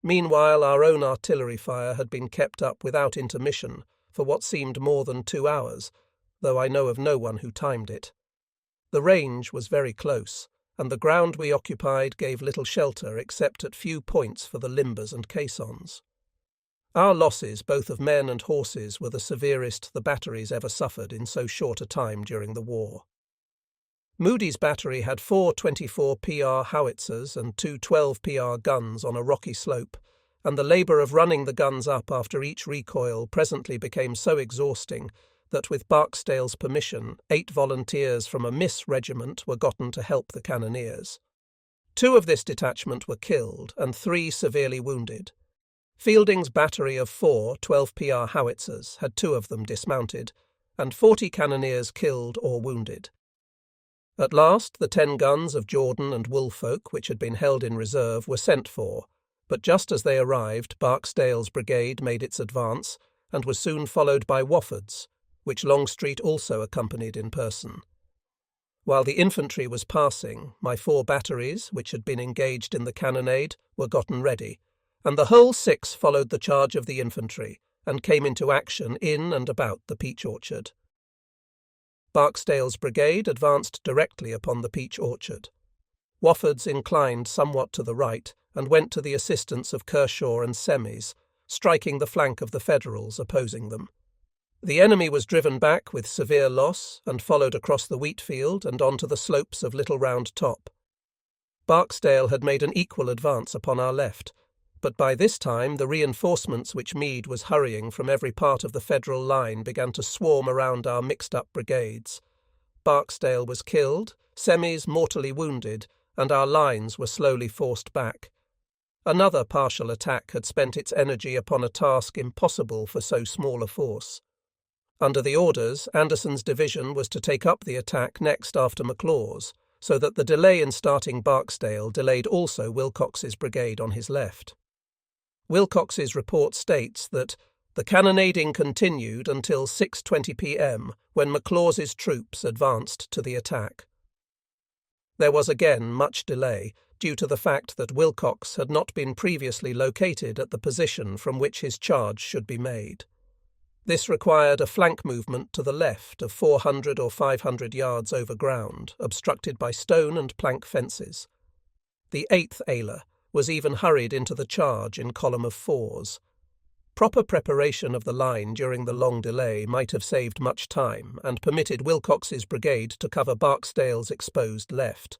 S1: Meanwhile, our own artillery fire had been kept up without intermission for what seemed more than 2 hours, though I know of no one who timed it. The range was very close, and the ground we occupied gave little shelter except at few points for the limbers and caissons. Our losses, both of men and horses, were the severest the batteries ever suffered in so short a time during the war. Moody's battery had 4 24 PR howitzers and 2 12 PR guns on a rocky slope, and the labour of running the guns up after each recoil presently became so exhausting that with Barksdale's permission, 8 volunteers from a Miss regiment were gotten to help the cannoneers. 2 of this detachment were killed and 3 severely wounded. Fielding's battery of 4 12 PR howitzers had 2 of them dismounted, and 40 cannoneers killed or wounded. At last, the 10 guns of Jordan and Woolfolk, which had been held in reserve, were sent for, but just as they arrived, Barksdale's brigade made its advance and was soon followed by Wofford's, which Longstreet also accompanied in person. While the infantry was passing, my 4 batteries, which had been engaged in the cannonade, were gotten ready, and the whole 6 followed the charge of the infantry and came into action in and about the peach orchard. Barksdale's brigade advanced directly upon the peach orchard. Wofford's inclined somewhat to the right and went to the assistance of Kershaw and Semmes, striking the flank of the Federals opposing them. The enemy was driven back with severe loss and followed across the wheat field and onto the slopes of Little Round Top. Barksdale had made an equal advance upon our left, but by this time the reinforcements which Meade was hurrying from every part of the Federal line began to swarm around our mixed-up brigades. Barksdale was killed, Semmes mortally wounded, and our lines were slowly forced back. Another partial attack had spent its energy upon a task impossible for so small a force. Under the orders, Anderson's division was to take up the attack next after McLaws, so that the delay in starting Barksdale delayed also Wilcox's brigade on his left. Wilcox's report states that the cannonading continued until 6:20 p.m., when McLaws's troops advanced to the attack. There was again much delay, due to the fact that Wilcox had not been previously located at the position from which his charge should be made. This required a flank movement to the left of 400 or 500 yards over ground, obstructed by stone and plank fences. The 8th Ayler was even hurried into the charge in column of 4s. Proper preparation of the line during the long delay might have saved much time and permitted Wilcox's brigade to cover Barksdale's exposed left.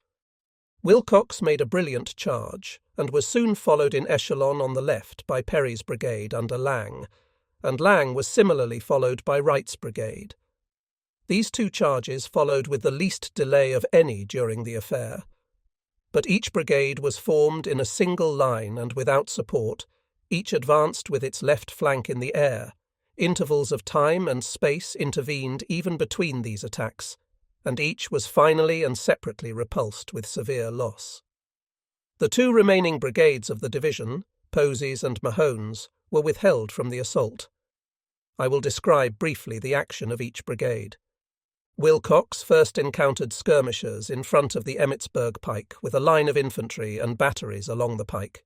S1: Wilcox made a brilliant charge and was soon followed in echelon on the left by Perry's brigade under Lang, and Lang was similarly followed by Wright's brigade. These 2 charges followed with the least delay of any during the affair. But each brigade was formed in a single line and without support, each advanced with its left flank in the air. Intervals of time and space intervened even between these attacks, and each was finally and separately repulsed with severe loss. The 2 remaining brigades of the division, Posey's and Mahone's, were withheld from the assault. I will describe briefly the action of each brigade. Wilcox first encountered skirmishers in front of the Emmitsburg pike with a line of infantry and batteries along the pike.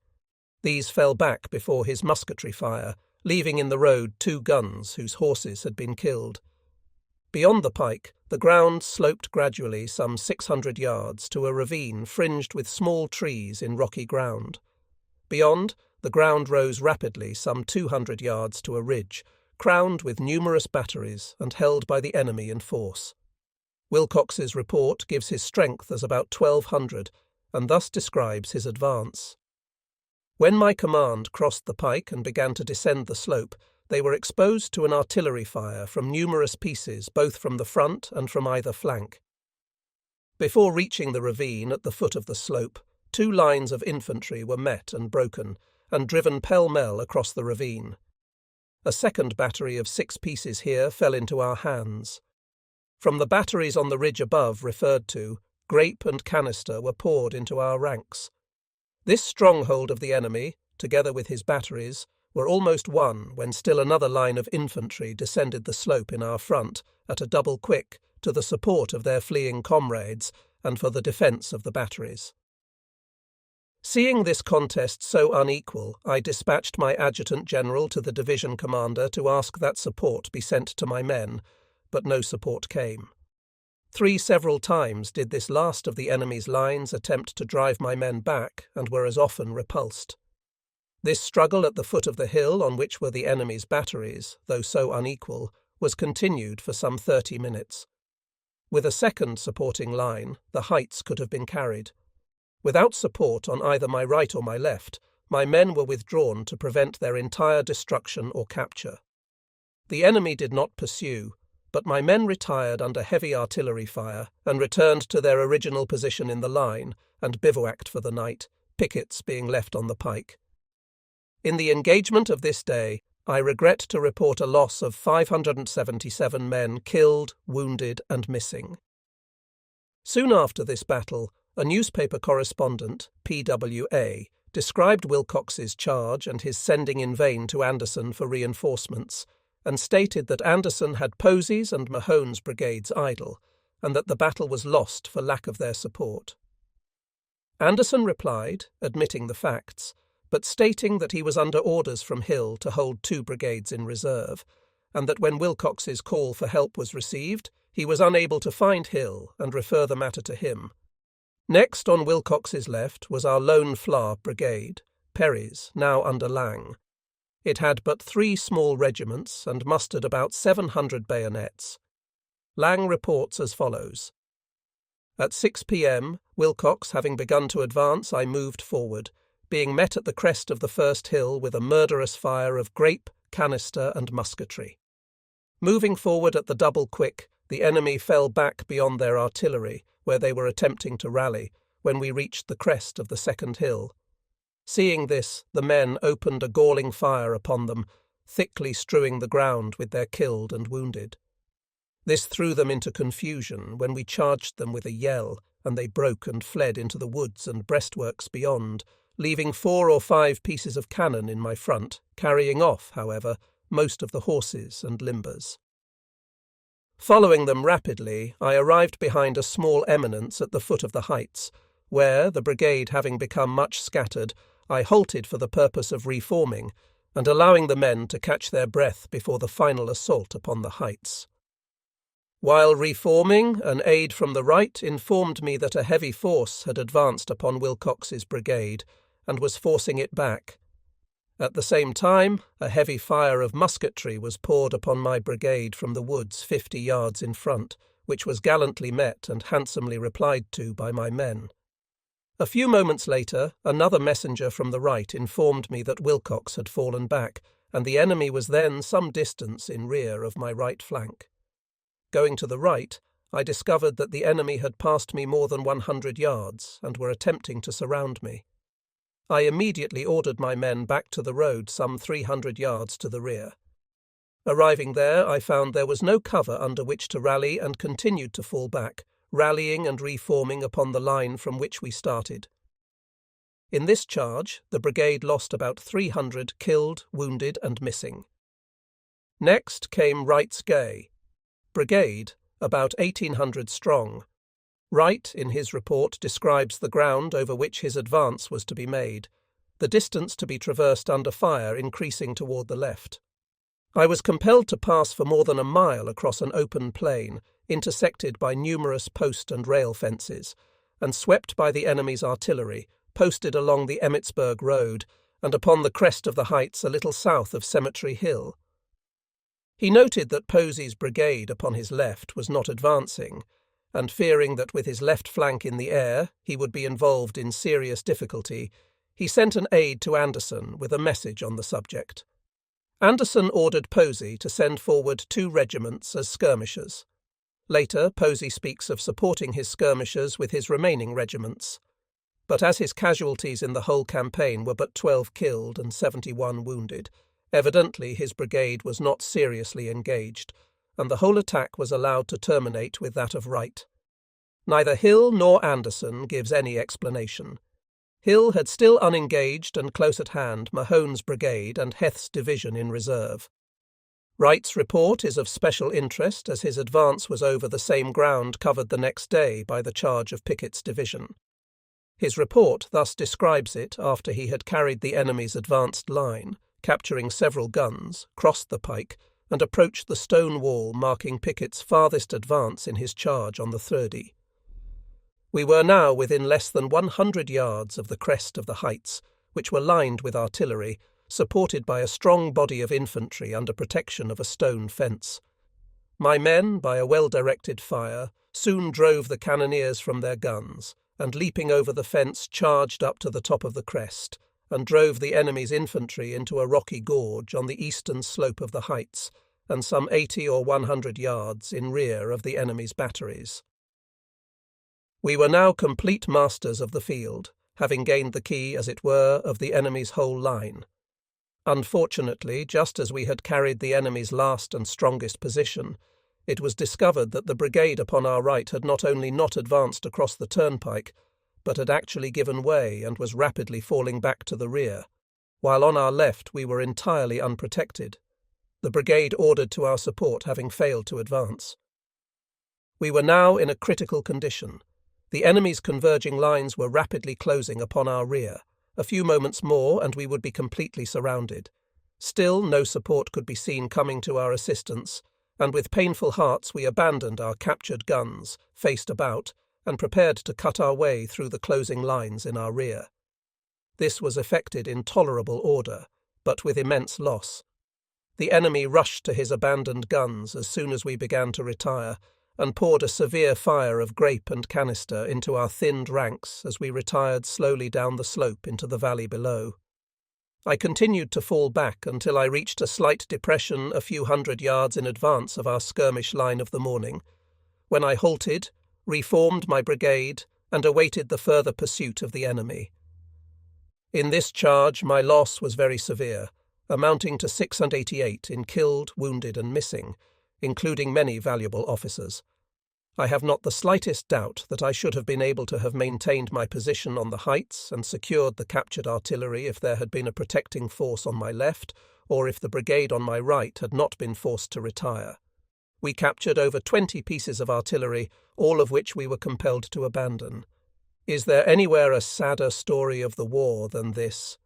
S1: These fell back before his musketry fire, leaving in the road 2 guns whose horses had been killed. Beyond the pike, the ground sloped gradually some 600 yards to a ravine fringed with small trees in rocky ground. Beyond, the ground rose rapidly some 200 yards to a ridge, crowned with numerous batteries and held by the enemy in force. Wilcox's report gives his strength as about 1,200, and thus describes his advance. When my command crossed the pike and began to descend the slope, they were exposed to an artillery fire from numerous pieces, both from the front and from either flank. Before reaching the ravine at the foot of the slope, 2 lines of infantry were met and broken, and driven pell-mell across the ravine. A second battery of 6 pieces here fell into our hands. From the batteries on the ridge above referred to, grape and canister were poured into our ranks. This stronghold of the enemy, together with his batteries, were almost won when still another line of infantry descended the slope in our front at a double quick to the support of their fleeing comrades and for the defence of the batteries. Seeing this contest so unequal, I dispatched my adjutant-general to the division commander to ask that support be sent to my men, but no support came. 3 several times did this last of the enemy's lines attempt to drive my men back, and were as often repulsed. This struggle at the foot of the hill on which were the enemy's batteries, though so unequal, was continued for some 30 minutes. With a second supporting line, the heights could have been carried. Without support on either my right or my left, my men were withdrawn to prevent their entire destruction or capture. The enemy did not pursue, but my men retired under heavy artillery fire and returned to their original position in the line and bivouacked for the night, pickets being left on the pike. In the engagement of this day, I regret to report a loss of 577 men killed, wounded, and missing. Soon after this battle, a newspaper correspondent, PWA, described Wilcox's charge and his sending in vain to Anderson for reinforcements, and stated that Anderson had Posey's and Mahone's brigades idle, and that the battle was lost for lack of their support. Anderson replied, admitting the facts, but stating that he was under orders from Hill to hold 2 brigades in reserve, and that when Wilcox's call for help was received, he was unable to find Hill and refer the matter to him. Next on Wilcox's left was our lone Flower brigade, Perry's, now under Lang. It had but 3 small regiments and mustered about 700 bayonets. Lang reports as follows. At 6 p.m., Wilcox having begun to advance, I moved forward, being met at the crest of the first hill with a murderous fire of grape, canister, and musketry. Moving forward at the double quick, the enemy fell back beyond their artillery, where they were attempting to rally, when we reached the crest of the second hill. Seeing this, the men opened a galling fire upon them, thickly strewing the ground with their killed and wounded. This threw them into confusion when we charged them with a yell, and they broke and fled into the woods and breastworks beyond, leaving 4 or 5 pieces of cannon in my front, carrying off, however, most of the horses and limbers. Following them rapidly, I arrived behind a small eminence at the foot of the heights, where, the brigade having become much scattered, I halted for the purpose of reforming, and allowing the men to catch their breath before the final assault upon the heights. While reforming, an aide from the right informed me that a heavy force had advanced upon Wilcox's brigade, and was forcing it back. At the same time, a heavy fire of musketry was poured upon my brigade from the woods 50 yards in front, which was gallantly met and handsomely replied to by my men. A few moments later, another messenger from the right informed me that Wilcox had fallen back, and the enemy was then some distance in rear of my right flank. Going to the right, I discovered that the enemy had passed me more than 100 yards and were attempting to surround me. I immediately ordered my men back to the road some 300 yards to the rear. Arriving there, I found there was no cover under which to rally and continued to fall back, rallying and reforming upon the line from which we started. In this charge, the brigade lost about 300 killed, wounded, and missing. Next came Wright's Gay brigade, about 1,800 strong. Wright, in his report, describes the ground over which his advance was to be made, the distance to be traversed under fire increasing toward the left. I was compelled to pass for more than a mile across an open plain, intersected by numerous post and rail fences, and swept by the enemy's artillery, posted along the Emmitsburg road, and upon the crest of the heights a little south of Cemetery Hill. He noted that Posey's brigade upon his left was not advancing, and fearing that with his left flank in the air he would be involved in serious difficulty, he sent an aide to Anderson with a message on the subject. Anderson ordered Posey to send forward 2 regiments as skirmishers. Later, Posey speaks of supporting his skirmishers with his remaining regiments. But as his casualties in the whole campaign were but 12 killed and 71 wounded, evidently his brigade was not seriously engaged, and the whole attack was allowed to terminate with that of Wright. Neither Hill nor Anderson gives any explanation. Hill had still unengaged and close at hand Mahone's brigade and Heth's division in reserve. Wright's report is of special interest as his advance was over the same ground covered the next day by the charge of Pickett's division. His report thus describes it after he had carried the enemy's advanced line, capturing several guns, crossed the pike, and approached the stone wall marking Pickett's farthest advance in his charge on the Thirty. We were now within less than 100 yards of the crest of the heights, which were lined with artillery, supported by a strong body of infantry under protection of a stone fence. My men, by a well-directed fire, soon drove the cannoneers from their guns, and leaping over the fence charged up to the top of the crest, and drove the enemy's infantry into a rocky gorge on the eastern slope of the heights, and some 80 or 100 yards in rear of the enemy's batteries. We were now complete masters of the field, having gained the key, as it were, of the enemy's whole line. Unfortunately, just as we had carried the enemy's last and strongest position, it was discovered that the brigade upon our right had not only not advanced across the turnpike, but had actually given way and was rapidly falling back to the rear, while on our left we were entirely unprotected, the brigade ordered to our support having failed to advance. We were now in a critical condition. The enemy's converging lines were rapidly closing upon our rear. A few moments more and we would be completely surrounded. Still no support could be seen coming to our assistance, and with painful hearts we abandoned our captured guns, faced about, and prepared to cut our way through the closing lines in our rear. This was effected in tolerable order, but with immense loss. The enemy rushed to his abandoned guns as soon as we began to retire, and poured a severe fire of grape and canister into our thinned ranks as we retired slowly down the slope into the valley below. I continued to fall back until I reached a slight depression a few hundred yards in advance of our skirmish line of the morning, when I halted, reformed my brigade, and awaited the further pursuit of the enemy. In this charge my loss was very severe, amounting to 688 in killed, wounded, and missing, including many valuable officers. I have not the slightest doubt that I should have been able to have maintained my position on the heights and secured the captured artillery if there had been a protecting force on my left, or if the brigade on my right had not been forced to retire. We captured over 20 pieces of artillery, all of which we were compelled to abandon. Is there anywhere a sadder story of the war than this?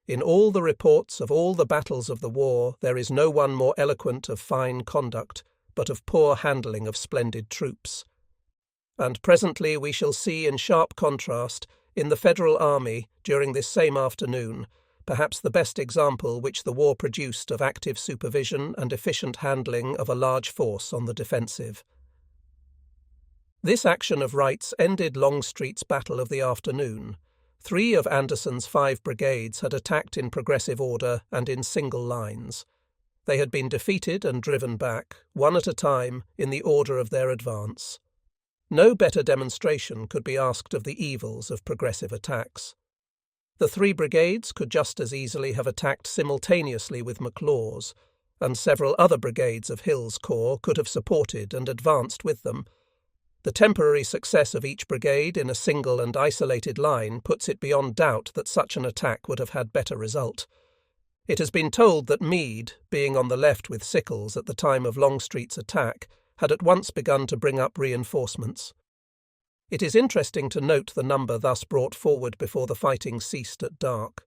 S1: In all the reports of all the battles of the war, there is no one more eloquent of fine conduct, but of poor handling of splendid troops. And presently we shall see in sharp contrast, in the Federal Army, during this same afternoon, perhaps the best example which the war produced of active supervision and efficient handling of a large force on the defensive. This action of Wright's ended Longstreet's battle of the afternoon. 3 of Anderson's 5 brigades had attacked in progressive order and in single lines. They had been defeated and driven back, one at a time, in the order of their advance. No better demonstration could be asked of the evils of progressive attacks. The 3 brigades could just as easily have attacked simultaneously with McLaws, and several other brigades of Hill's corps could have supported and advanced with them. The temporary success of each brigade in a single and isolated line puts it beyond doubt that such an attack would have had better result. It has been told that Meade, being on the left with Sickles at the time of Longstreet's attack, had at once begun to bring up reinforcements. It is interesting to note the number thus brought forward before the fighting ceased at dark.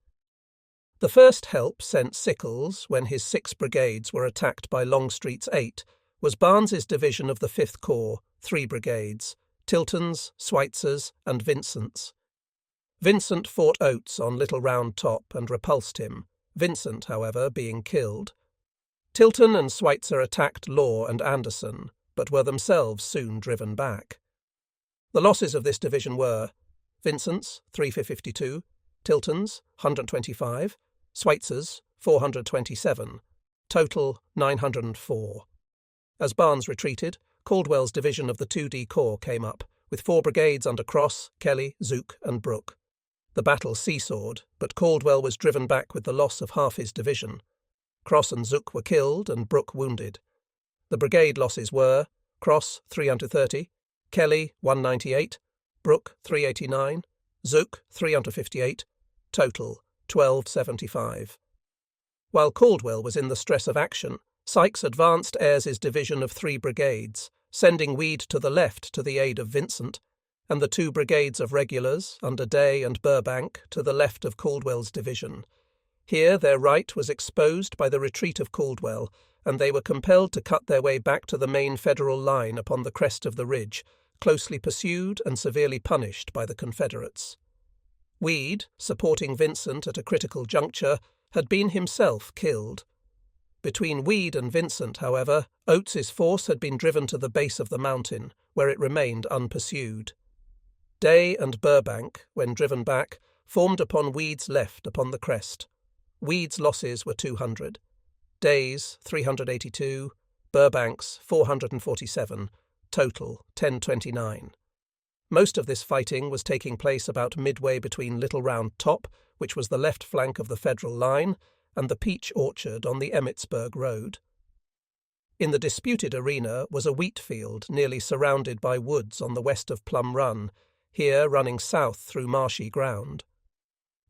S1: The first help sent Sickles, when his 6 brigades were attacked by Longstreet's 8, was Barnes's division of the 5th Corps, 3 brigades, Tilton's, Schweitzer's, and Vincent's. Vincent fought Oates on Little Round Top and repulsed him, Vincent, however, being killed. Tilton and Schweitzer attacked Law and Anderson, but were themselves soon driven back. The losses of this division were Vincent's 352, Tilton's 125, Schweitzer's 427, total 904. As Barnes retreated, Caldwell's division of the 2D Corps came up, with 4 brigades under Cross, Kelly, Zook, and Brooke. The battle seesawed, but Caldwell was driven back with the loss of half his division. Cross and Zook were killed and Brooke wounded. The brigade losses were Cross 330, Kelly 198, Brooke 389, Zook 358, total 1275. While Caldwell was in the stress of action, Sykes advanced Ayres's division of 3 brigades, sending Weed to the left to the aid of Vincent, and the 2 brigades of regulars, under Day and Burbank, to the left of Caldwell's division. Here their right was exposed by the retreat of Caldwell, and they were compelled to cut their way back to the main Federal line upon the crest of the ridge, closely pursued and severely punished by the Confederates. Weed, supporting Vincent at a critical juncture, had been himself killed. Between Weed and Vincent, however, Oates's force had been driven to the base of the mountain, where it remained unpursued. Day and Burbank, when driven back, formed upon Weed's left upon the crest. Weed's losses were 200, Day's 382, Burbank's 447, total 1029. Most of this fighting was taking place about midway between Little Round Top, which was the left flank of the Federal line, and the Peach Orchard on the Emmitsburg Road. In the disputed arena was a wheat field nearly surrounded by woods on the west of Plum Run, here running south through marshy ground.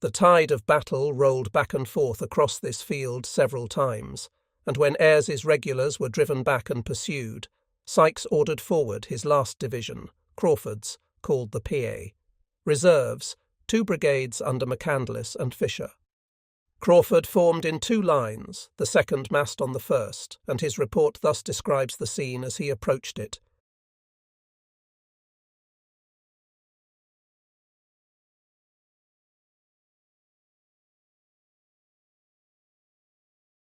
S1: The tide of battle rolled back and forth across this field several times, and when Ayres's regulars were driven back and pursued, Sykes ordered forward his last division, Crawford's, called the PA. Reserves, 2 brigades under McCandless and Fisher. Crawford formed in 2 lines, the second massed on the first, and his report thus describes the scene as he approached it.